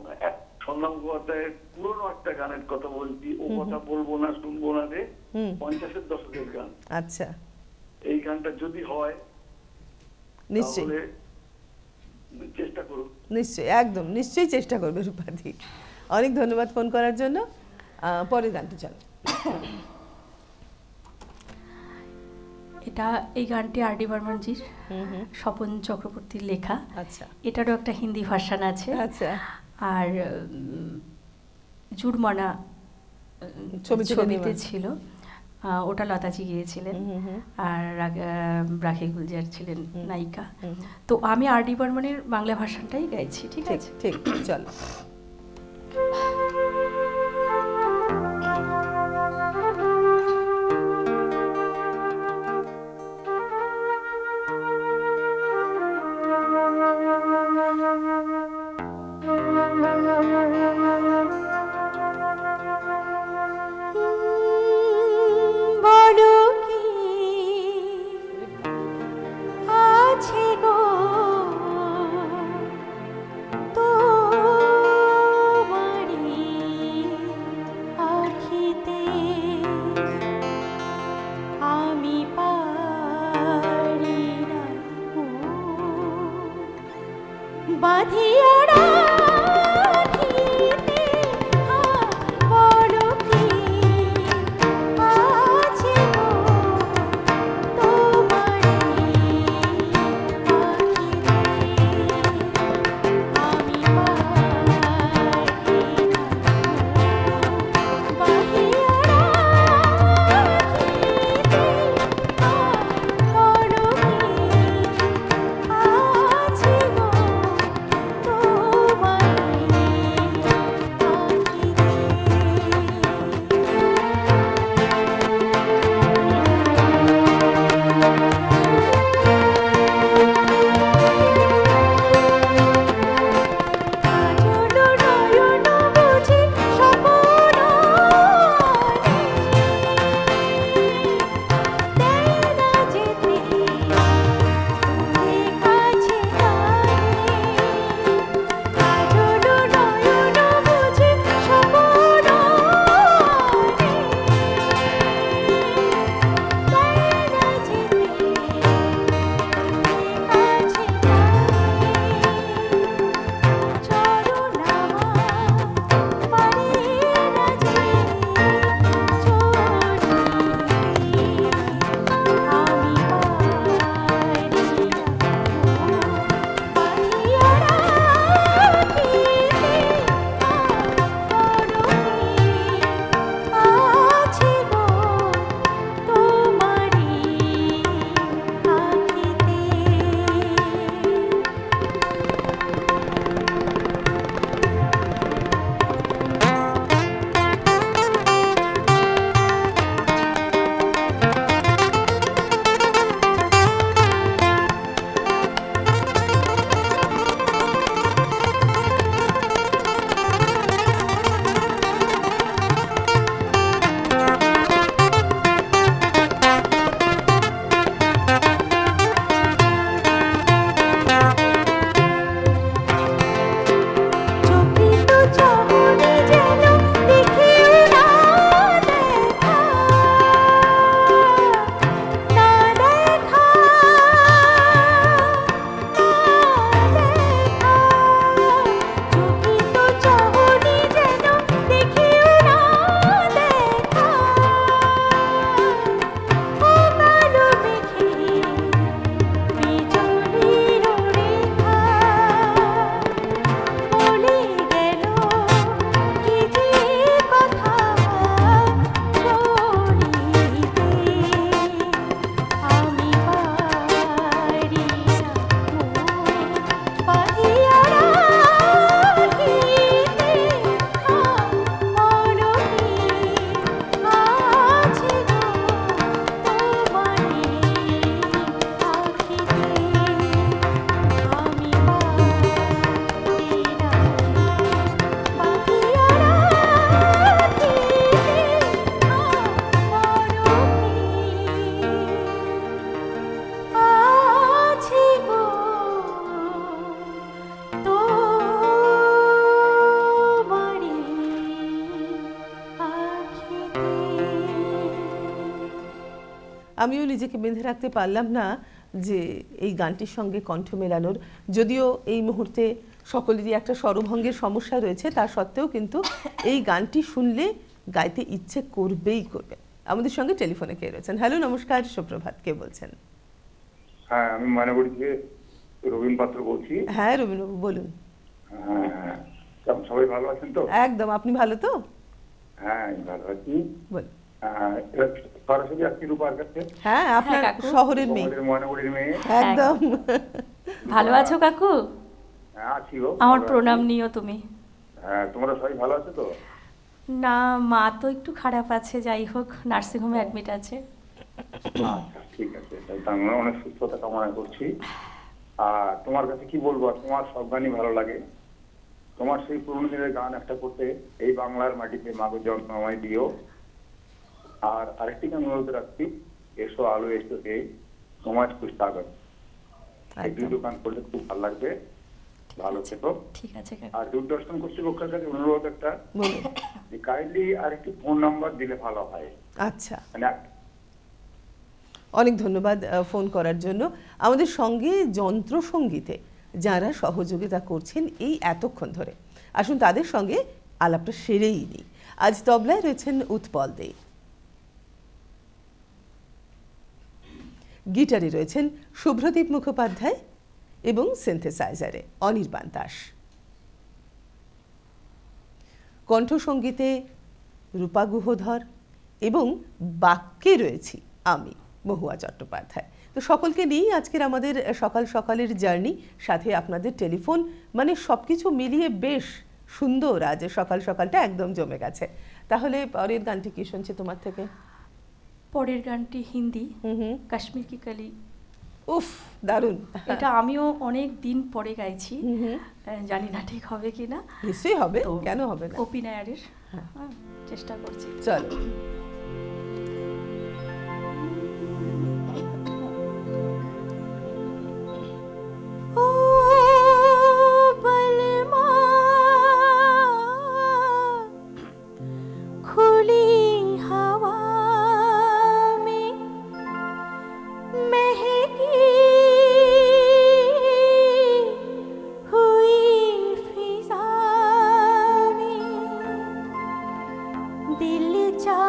সন্ধ্যা মুখোপাধ্যায়ের পুরোনো একটা গানের কথা বলছি, ও কথা বলবো না শুনবো না রে, 50-এর দশকের গান। আচ্ছা, এই গানটা যদি হয় নিশ্চয়ই চেষ্টা করুন। নিশ্চয়ই, একদম নিশ্চয়ই চেষ্টা করবে রূপাদি। অনেক ধন্যবাদ ফোন করার জন্য। পরের গানটি চলো। এই গানটি আর ডি বর্মনজির, স্বপন চক্রবর্তীর লেখা। আচ্ছা, এটারও একটা হিন্দি ভার্সন আছে। আচ্ছা, আর জুড়মনা ছবিতে ছিল, ওটা লতাজি গিয়েছিলেন, আর রাখি গুলজার ছিলেন নায়িকা। তো আমি আর ডি বর্মনের বাংলা ভার্সনটাই গাইছি। ঠিক আছে, ঠিক, চলো। আছে গো তো আমিও নিজেকে বেঁধে রাখতে পারলাম না যে এই গানটির সঙ্গে কণ্ঠ মেলানোর। যদিও এই মুহূর্তে সকলেরই একটা স্বরভঙ্গের সমস্যা রয়েছে, তা সত্ত্বেও কিন্তু এই গানটি শুনলে গাইতে ইচ্ছে করবেই করবে। আমাদের সঙ্গে টেলিফোনে কে রয়েছেন? হ্যালো, নমস্কার, সুপ্রভাত, কে বলছেন? হ্যাঁ, আমি ময়নাগুড়ি থেকে রবীন পাত্র বলছি। হ্যাঁ রবীনবাবু, বলুন। হ্যাঁ, সবাই ভালো আছেন তো? একদম। আপনি ভালো তো? হ্যাঁ, আমি ভালো আছি। বলুন। সরাসরি আসছি রূপার কাছে। হ্যাঁ, আপনার শহরের মেয়ে, ময়নাগুড়ির মেয়ে। একদম। ভালো আছো কাকু? হ্যাঁ আছি গো। আমার প্রণাম নিও তুমি। হ্যাঁ, তোমরা সবাই ভালো আছো তো? না, মা তো একটু খারাপ আছে, যাই হোক নার্সিংহোমে অ্যাডমিট আছে। আচ্ছা, ঠিক আছে, তাহলে অনেক সুস্থতা কামনা করছি। আর তোমার কাছে কি বলবো, তোমার সব গানই ভালো লাগে। তোমার সেই পুরনো দিনের গান একটা করতে, এই বাংলার মাটিতে মাগো জন্ম আমায় দিও। আর আরেকটি গান অনুরোধ রাখছি, এসো আলো এসো এই সমাজ পুস্তাগত। এই দুটো গান করলে খুব ভালো লাগবে। ভালো থেকো। ঠিক আছে। আর দূরদর্শন কর্তৃপক্ষের কাছে অনুরোধ একটা, যে কাইন্ডলি আরেকটি ফোন নাম্বার দিলে ভালো হয়। আচ্ছা, অনেক ধন্যবাদ ফোন করার জন্য। আমাদের সঙ্গে যন্ত্রসঙ্গীতে যারা সহযোগিতা করছেন এই এতক্ষণ ধরে, আসুন তাদের সঙ্গে আলাপটা সেরেই নিই। আজ তবলায় রয়েছেন উৎপল দে, গিটারে রয়েছেন শুভ্রদীপ মুখোপাধ্যায় এবং সিনথেসাইজারে অনির্বাণ দাস। কণ্ঠসঙ্গীতে রূপা গুহধর এবং বাক্যে রয়েছি আমি, মহুয়া চট্টোপাধ্যায়। তো সকলকে নিয়েই আজকের আমাদের সকাল সকালের জার্নি, সাথে আপনাদের টেলিফোন, মানে সবকিছু মিলিয়ে বেশ সুন্দর। আজ সকাল সকালটা একদম জমে গেছে। তাহলে পরের গানটি কি শুনছে তোমার থেকে? পরের গানটি হিন্দি, কাশ্মীর কি কালি। উফ, দারুণ। এটা আমিও অনেক দিন পরে গাইছি, জানি না ঠিক হবে কিনা। নিশ্চয়ই হবে, কেন হবে না। কপি নায়ারের চেষ্টা করছি। চলো। दिल चा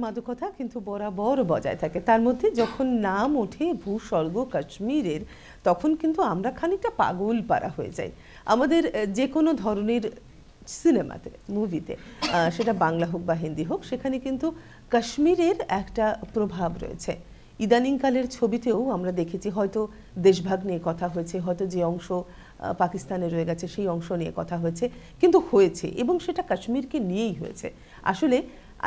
মাদকতা কিন্তু বরাবর বজায় থাকে। তার মধ্যে যখন নাম ওঠে ভূস্বর্গ কাশ্মীরের, তখন কিন্তু আমরা খানিকটা পাগল পারা হয়ে যাই। আমাদের যে কোনো ধরনের সিনেমাতে, মুভিতে, সেটা বাংলা হোক বা হিন্দি হোক, সেখানে কিন্তু কাশ্মীরের একটা প্রভাব রয়েছে। ইদানিংকালের ছবিতেও আমরা দেখেছি, হয়তো দেশভাগ নিয়ে কথা হয়েছে, হয়তো যে অংশ পাকিস্তানে রয়ে গেছে সেই অংশ নিয়ে কথা হয়েছে, কিন্তু হয়েছে এবং সেটা কাশ্মীরকে নিয়েই হয়েছে। আসলে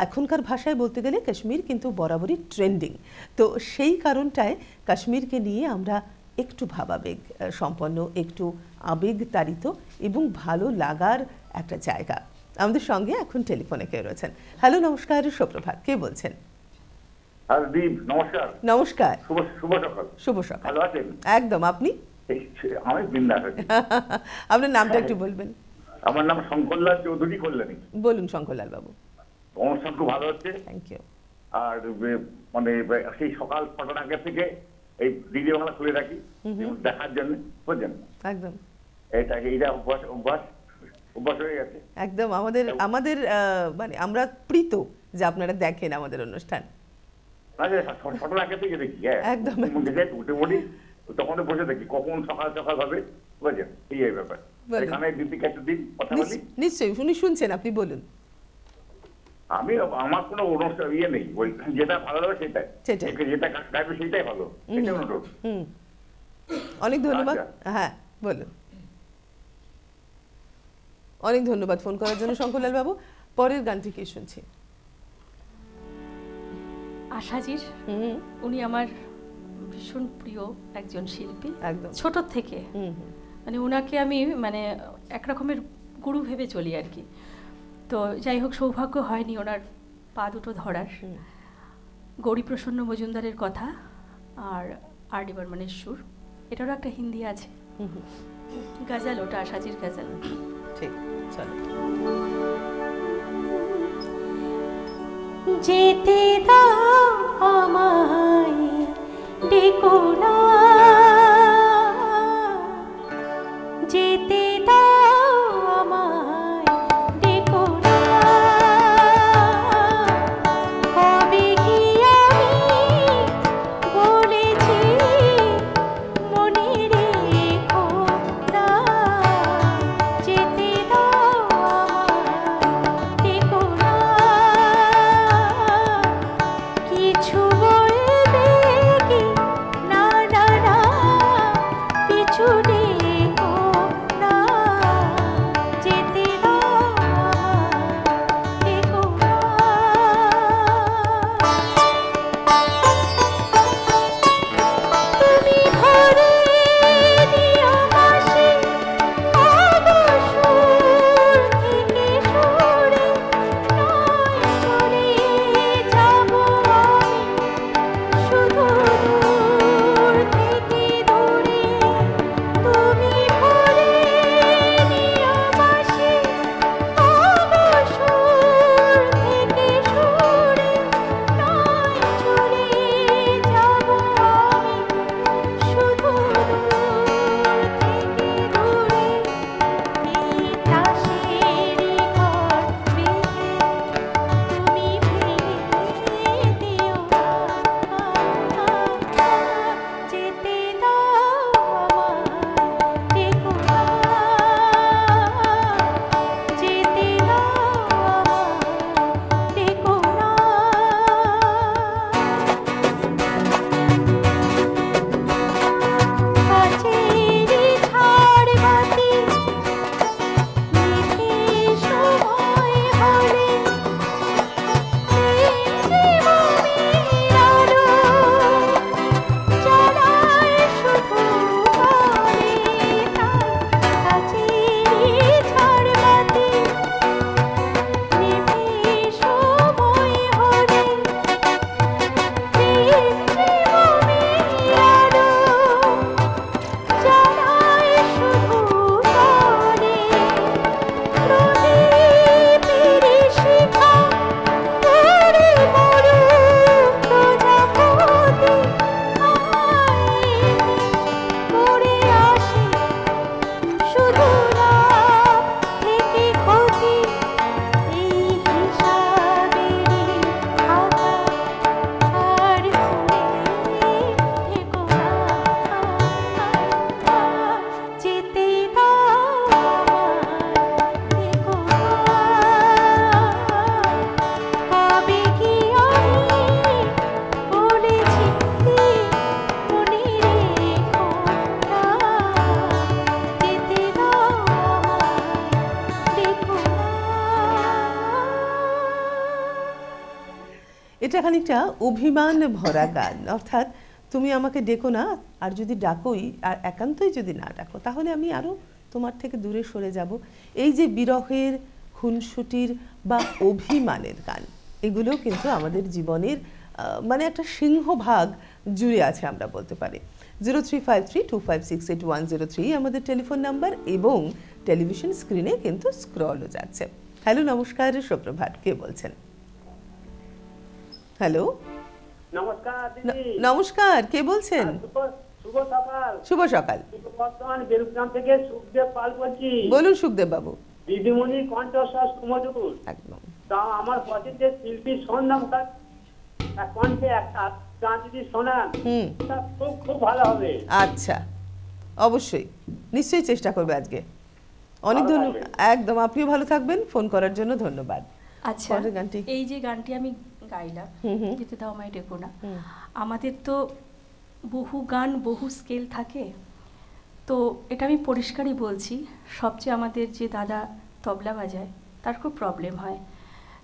এখনকার ভাষায় বলতে গেলে কাশ্মীর কিন্তু বরাবরই ট্রেন্ডিং। তো সেই কারণটায় কাশ্মীরকে নিয়ে আমরা একটু ভাবাবেগ সম্পন্ন, একটু আবেগ তাড়িত এবং ভালো লাগার একটা জায়গা। আমাদের সঙ্গে এখন টেলিফোনে কেউ রয়েছেন। হ্যালো, নমস্কার, সুপ্রভাত, কে বলছেন? দীপ, নমস্কার। নমস্কার। শুভ সকাল। শুভ সকাল। ভালো আছেন? একদম। আপনি? আমি বিন্দাস আছি। আপনার নামটা একটু বলবেন? আমার নাম শঙ্করলাল চৌধুরী, কল্যাণী। বলুন শঙ্করলাল বাবু। অনুষ্ঠান খুব ভালো হচ্ছে। Thank you. আর মানে সেই সকাল 6টার আগে থেকে এই দিদি বাংলা খুলে রাখি দেখার জন্য, বুঝছেন? একদম। এইটা অভ্যাস হয়ে গেছে। একদম। আমাদের মানে আমরা প্রীত যে আপনারা দেখেন আমাদের অনুষ্ঠান। 6টার আগে থেকে দেখি। একদম। উঠে পড়ি, তখন বসে দেখি কখন সকাল হবে, বুঝছেন? এই ব্যাপার। এখানে দিদিকে একটা দিন কথা বলি। নিশ্চয়ই। উনি শুনছেন, আপনি বলুন। আমার কোনো অনুষ্ঠান নেই, যেটা ভালো লাগে সেটাই, যেটা গাইবে সেটাই ভালো। অনেক ধন্যবাদ। হ্যাঁ, বলুন। অনেক ধন্যবাদ ফোন করার জন্য শঙ্করলাল বাবু। পরের গানটি কি শুনছি? আশাজির। উনি আমার ভীষণ প্রিয় একজন শিল্পী, একদম ছোট থেকে। মানে ওনাকে আমি মানে এক রকমের গুরু ভেবে চলি আর কি। তো যাই হোক, সৌভাগ্য হয়নি ওনার পা দুটো ধরার। গৌরীপ্রসন্ন মজুমদারের কথা আর আর ডি বর্মনের সুর। এটারও একটা হিন্দি আছে, গাজাল, ওটা আশাজির গাজাল। ঠিক, চলো। যেতে দাও আমায়, ডেকো না, যেতে দাও আমায়, ডেকো না, কবে কি আমি বলেছি মনে রেখো না, যেতে দাও আমায়, ডেকো না, কিছু বলবে কি না না না, খানিকটা অভিমান ভরা গান, অর্থাৎ তুমি আমাকে ডেকো না, আর যদি ডাকোই আর একান্তই যদি না ডাকো তাহলে আমি আরও তোমার থেকে দূরে সরে যাব। এই যে বিরহের, খুনসুটির বা অভিমানের গান, এগুলো কিন্তু আমাদের জীবনের মানে একটা সিংহভাগ জুড়ে আছে আমরা বলতে পারি। 0353256810 আমাদের টেলিফোন নাম্বার এবং টেলিভিশন স্ক্রিনে কিন্তু স্ক্রলও যাচ্ছে। হ্যালো, নমস্কার, সুপ্রভাত, কে বলছেন? হ্যালো, নমস্কার দিদি। নমস্কার, কে বলছেন? শুভ সকাল। শুভ সকাল। বর্তমান বেলগ্রাম থেকে সুখদেব পাল বলছি। বলুন সুখদেব বাবু। দিদিমণির কণ্ঠস্বর সুমধুর। একদম। তা আমার পছন্দের শিল্পী সন্ধ্যামুখার কণ্ঠে একটা গান যদি শোনান তা খুব খুব ভালো হবে। আচ্ছা, অবশ্যই, নিশ্চয়ই চেষ্টা করবে আজকে। অনেক ধন্যবাদ। একদম, আপনিও ভালো থাকবেন, ফোন করার জন্য ধন্যবাদ। আচ্ছা, এই যে গানটি আমি গাইলাম, যেতে দাও আমায় ডেকো না, আমাদের তো বহু গান বহু স্কেল থাকে, তো এটা আমি পরিষ্কারই বলছি, সবচেয়ে আমাদের যে দাদা তবলা বাজায় তার খুব প্রবলেম হয়।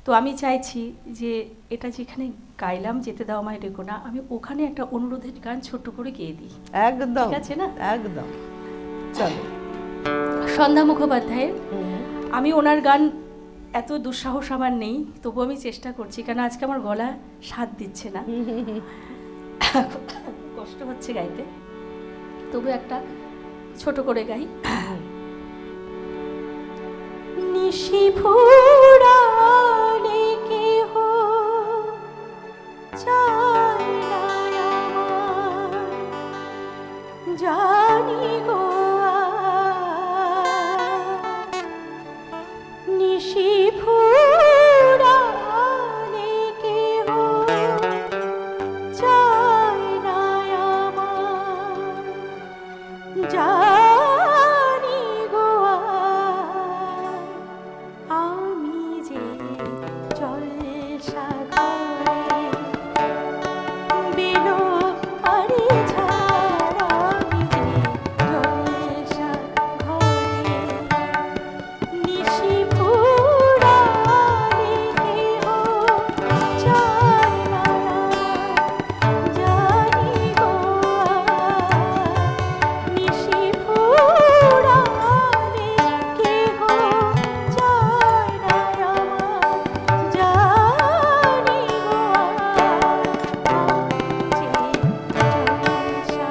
তো আমি চাইছি যে এটা যেখানে গাইলাম, যেতে দাও আমায় ডেকো না, আমি ওখানে একটা অনুরোধের গান ছোট্ট করে গেয়ে দিই। একদম, ঠিক আছে না? একদম, চলো। সন্ধ্যা মুখোপাধ্যায়ের, আমি ওনার গান এত দুঃসাহস আমার নেই, তবু আমি চেষ্টা করছি, কারণ আজকে আমার গলা সাথ দিচ্ছে না, কষ্ট হচ্ছে গাইতে, তবু একটা ছোট করে গাই। নিশি ফুরালে কেহ চায় না আমার, জানি গো নিশি ফুরালে কেহ চায় না আমার, জানি গো আমি যে জলসা ঘরে বিলো আরে ছাড়া, আমি যে জলসা ঘরে নিশি ফুরালে কেহ চায় না, জানি গো নিশি ফুরালে কেহ চায় না আমার, জানি গো যে জলসা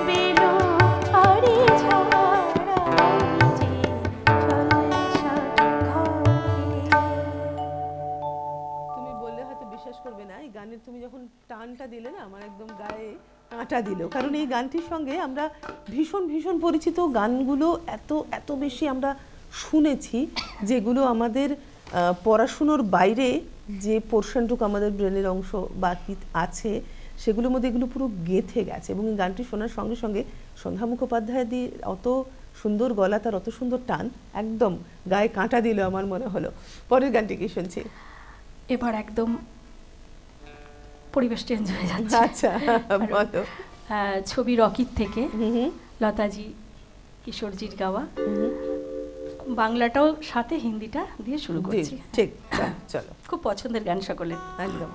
বেলো আরে ছাড়া, আমি যে জলসা তুমি বললে হয়তো বিশ্বাস করবে না, এই গানের তুমি যখন টানটা দিলে না, আমার একদম গায়ে কাঁটা দিল, কারণ এই গানটির সঙ্গে আমরা ভীষণ ভীষণ পরিচিত গানগুলো এত এত বেশি আমরা শুনেছি, যেগুলো আমাদের পড়াশুনোর বাইরে যে পোর্শনটুকু আমাদের ব্রেনের অংশ বাকি আছে, সেগুলোর মধ্যে এগুলো পুরো গেঁথে গেছে। এবং এই গানটি শোনার সঙ্গে সঙ্গে সন্ধ্যা মুখোপাধ্যায় দিয়ে অত সুন্দর গলা, তার অত সুন্দর টান, একদম গায়ে কাঁটা দিল আমার মনে হলো। পরের গানটি কি শুনছি? এবার একদম পরিবেশ চেঞ্জ হয়ে যাচ্ছে। আচ্ছা, বলো। ছবি রকির থেকে লতাজি, কিশোরজির গাওয়া, বাংলাটাও সাথে হিন্দিটা দিয়ে শুরু করছি। ঠিক, চলো। খুব পছন্দের গান সকলের। একদম।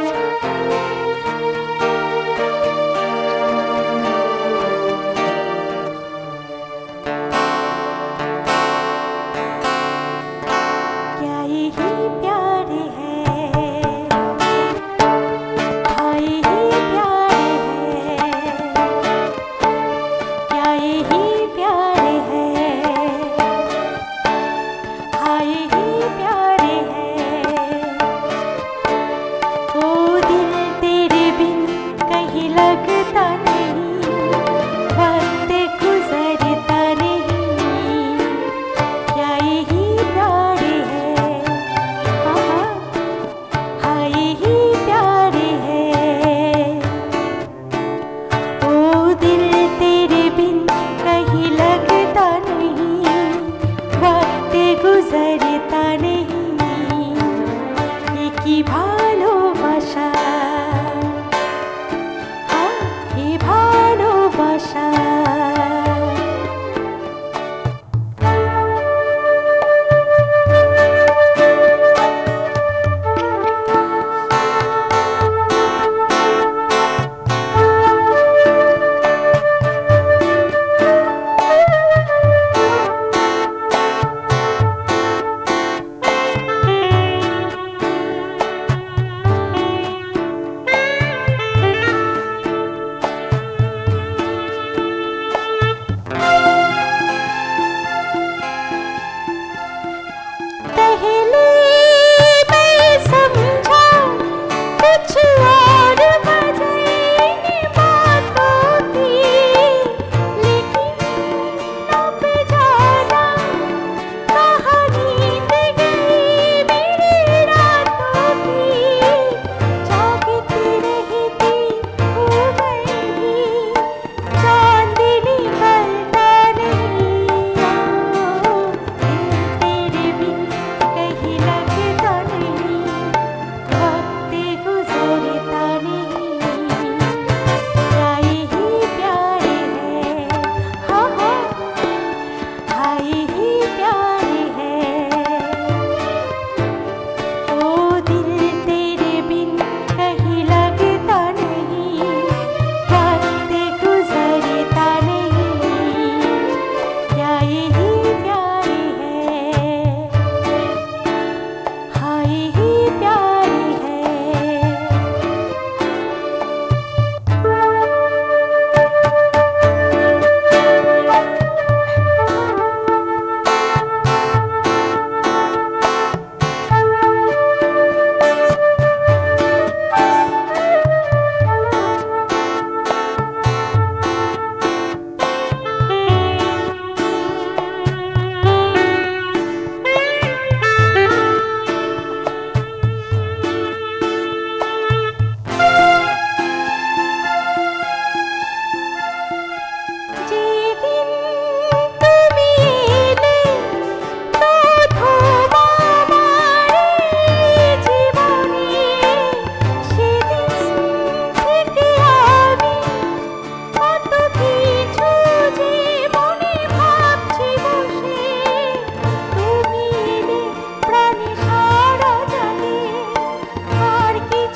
ও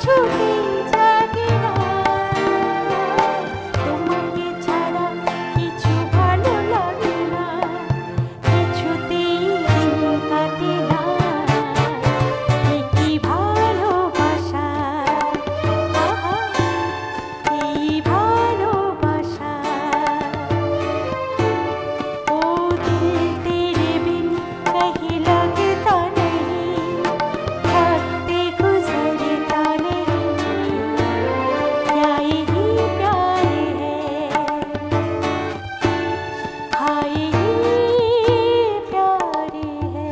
কিছুতেই জাগে না, তোমাকে ছাড়া কিছু ভালো লাগে না, কিছুতেই দিন কাটে না, এ কি ভালোবাসা, আহা, এই ভালোবাসা। ও দিল তেরে বিন কहीं लगता नहीं, वक्त गुजरता नहीं, क्या यही प्यार है, हाँ यही प्यार है।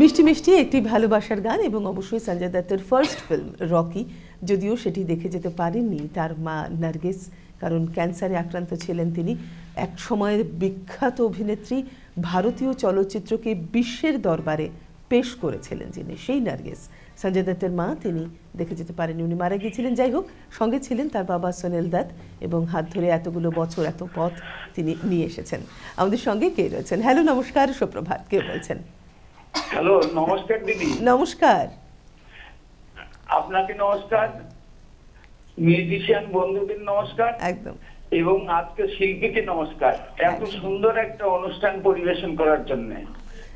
মিষ্টি মিষ্টি একটি ভালোবাসার গান এবং অবশ্যই সঞ্জয় দত্তের ফার্স্ট ফিল্ম রকি, যদিও সেটি দেখে যেতে পারেননি তার মা নার্গিস, কারণ ক্যান্সারে আক্রান্ত ছিলেন তিনি। এক সময়ের বিখ্যাত অভিনেত্রী, ভারতীয় চলচ্চিত্রকে বিশ্বের দরবারে পেশ করেছিলেন যিনি, সেই নার্গিস সঞ্জয় দত্তের মা, তিনি দেখে যেতে পারেননি, উনি মারা গিয়েছিলেন। যাই হোক, সঙ্গে ছিলেন তার বাবা সোনেল দত্ত এবং হাত ধরে এতগুলো বছর এত পথ তিনি নিয়ে এসেছেন। আমাদের সঙ্গে কে রয়েছেন? হ্যালো, নমস্কার, সুপ্রভাত, কে বলছেন? হ্যালো, নমস্কার দিদি। নমস্কার। আপনাকে নমস্কার, মিউজিশিয়ান বন্ধুদের নমস্কার, একদম, এবং আজকে শিল্পীকে নমস্কার, এত সুন্দর একটা অনুষ্ঠান পরিবেশন করার জন্য।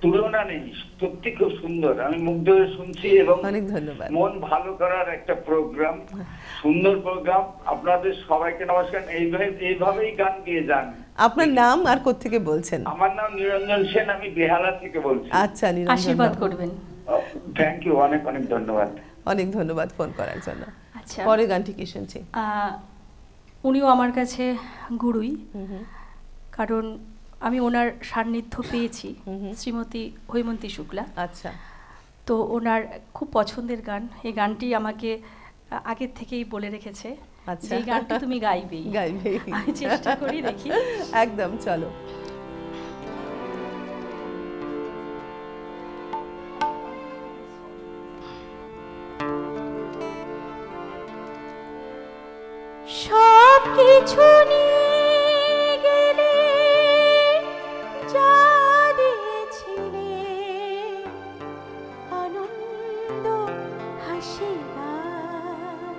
তুলনা নেই, সত্যি খুব সুন্দর, আমি মুগ্ধ হয়ে শুনছি এবং অনেক ধন্যবাদ। মন ভালো করার একটা প্রোগ্রাম, সুন্দর প্রোগ্রাম। আপনাদের সবাইকে নমস্কার, এইভাবেই গান গিয়ে যান। আপনার নাম আর কোত্থেকে বলছেন? আমার নাম নিরঞ্জন সেন, আমি বেহালা থেকে বলছি। আচ্ছা, নিরঞ্জন, আশীর্বাদ করবেন। থ্যাংক ইউ, অনেক অনেক ধন্যবাদ। অনেক ধন্যবাদ ফোন করার জন্য। আচ্ছা, পরে গানটি কি শুনছি? উনিও আমার কাছে গুরুই, কারণ আমি ওনার সান্নিধ্য পেয়েছি, শ্রীমতী হৈমন্তী শুক্লা। আচ্ছা, তো ওনার খুব পছন্দের গান, এই গানটি আমাকে আগের থেকেই বলে রেখেছে, আচ্ছা, এই গানটি তুমি গাইবেই। আমি চেষ্টা করি, দেখি। একদম, চলো। সব কিছু নিয়ে গেলে যা দিয়েছিলে, আনন্দ হাসি গান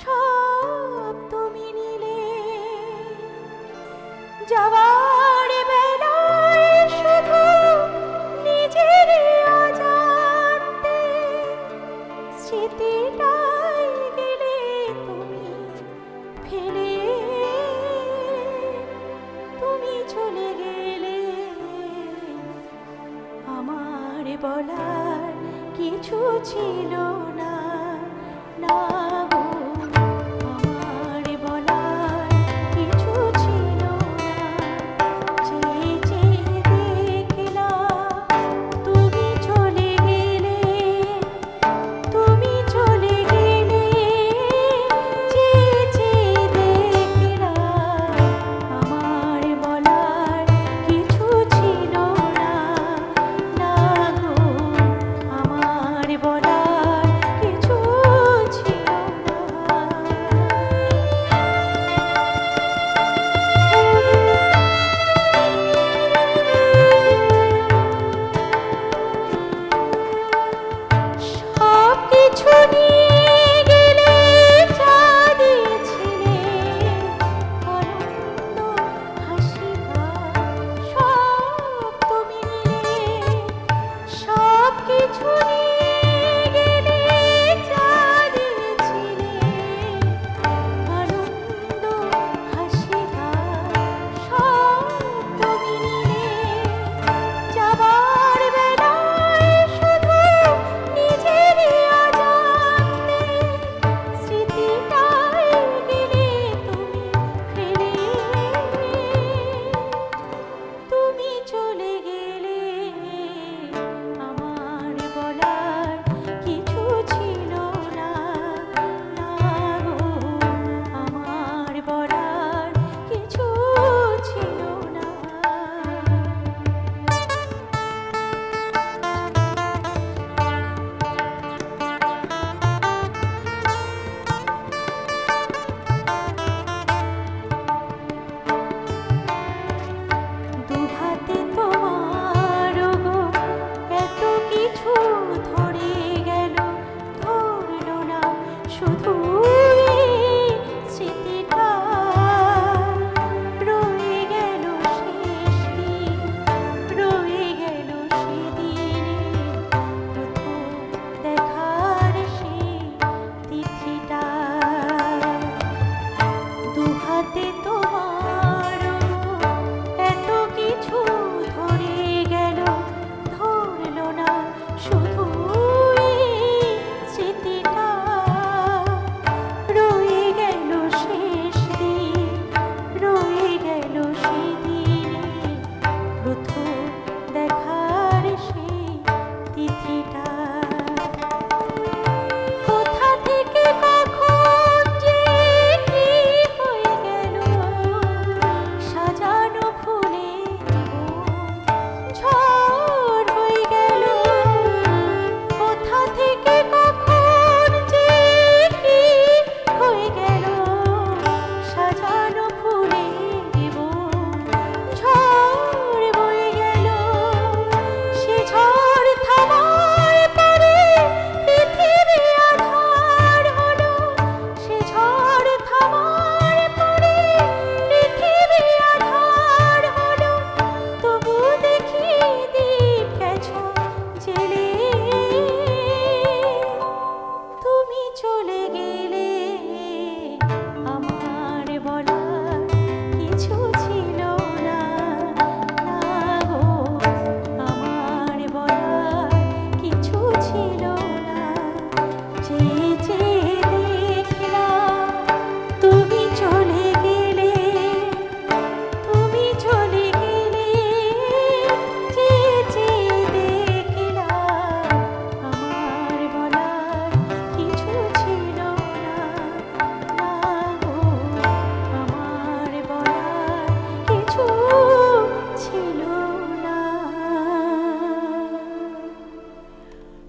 সব তুমি নিলে, যাওয়ার বেলায় শুধু নিজের অজান্তে স্মৃতিটাই গেলে তুমি ফেলে, তুমি চলে গেলে, আমার বলার কিছু ছিল না, না গো, আমার বলার কিছু ছিল না, চেয়ে চেয়ে দেখলাম তুমি চলে গেলে, তুমি চলে গেলে, চেয়ে চেয়ে দেখলাম আমার বলার কিছু ছিল না, না গো, আমার বলার কিছু ছিল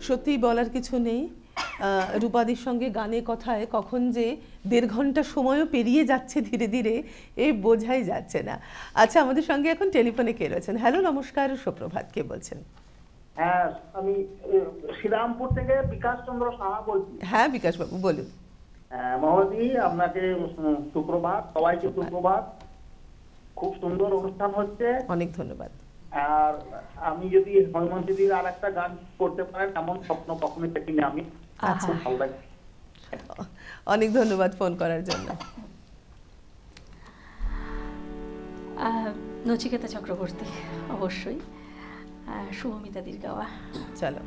সত্যিই বলার কিছু নেই। রূপাদির সঙ্গে গানে কথায় কখন যে 1.5 ঘন্টা সময়ও পেরিয়ে যাচ্ছে ধীরে ধীরে এই বোঝাই যাচ্ছে না। আচ্ছা, আমাদের সঙ্গে এখন টেলিফোনে কে রয়েছেন? হ্যালো, নমস্কার, সুপ্রভাত, কে বলছেন? হ্যাঁ, আমি শ্রীরামপুর থেকে বিকাশ চন্দ্র সাহা বলছি। হ্যাঁ, বিকাশ বাবু বলুন। মহোদয়, আপনাকে সুপ্রভাত, সবাইকে সুপ্রভাত। খুব সুন্দর অনুষ্ঠান হচ্ছে, অনেক ধন্যবাদ। আর আমি যদি হৈমন্তীদির আর একটা গান করতে পারেন এমন স্বপ্ন কখনোই দেখিনি আমি। খুব ভালো লাগে। অনেক ধন্যবাদ ফোন করার জন্য। নচিকেতা চক্রবর্তী, অবশ্যই শুভমিতাদির গাওয়া। চলো।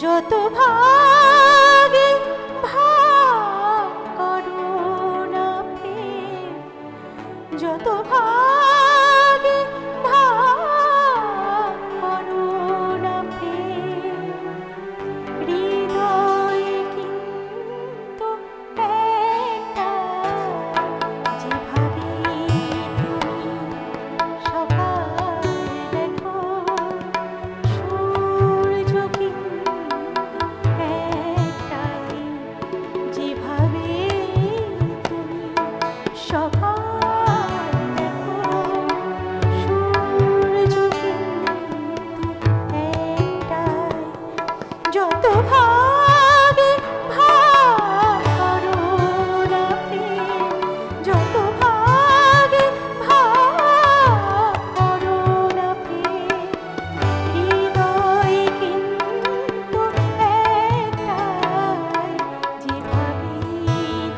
যত ভাগে ভাগ করো না প্রেম, যত ভাগে ভাগ করো না প্রেম, হৃদয়ে কিন্তু একটা, যেভাবে তুমি সকাল দেখো সূর্য কিন্তু একটাই, যেভাবে তুমি সকাল দেখো সূর্য কিন্তু একটাই, যত ভাগে ভাগ করো না প্রেম, যত ভাগে ভাগ করো না প্রেম, হৃদয়ে কিন্তু একটাই, যেভাবে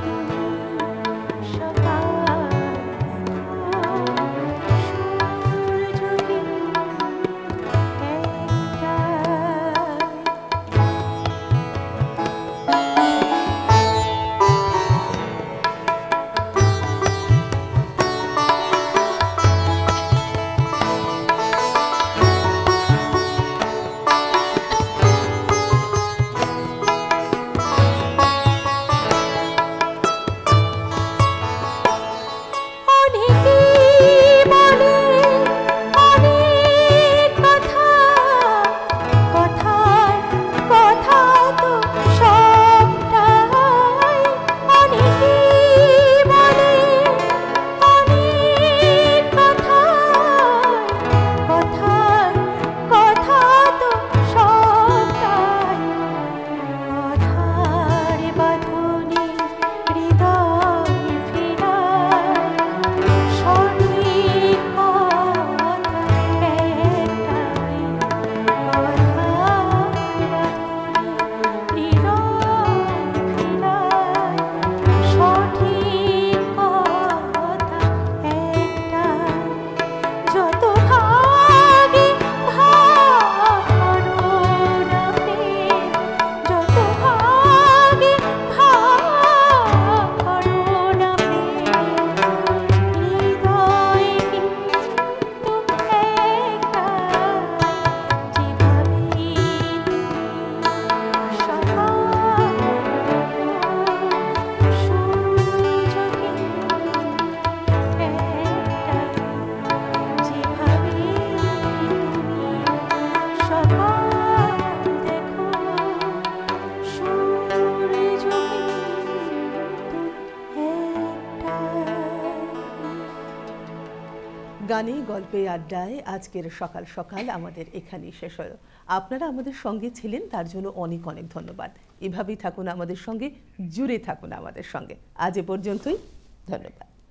তুমি সকাল গানে গল্পে আড্ডায় আজকের সকাল সকাল আমাদের এখানেই শেষ হলো। আপনারা আমাদের সঙ্গে ছিলেন, তার জন্য অনেক অনেক ধন্যবাদ। এভাবেই থাকুন আমাদের সঙ্গে, জুড়ে থাকুন আমাদের সঙ্গে। আজ এ পর্যন্তই, ধন্যবাদ।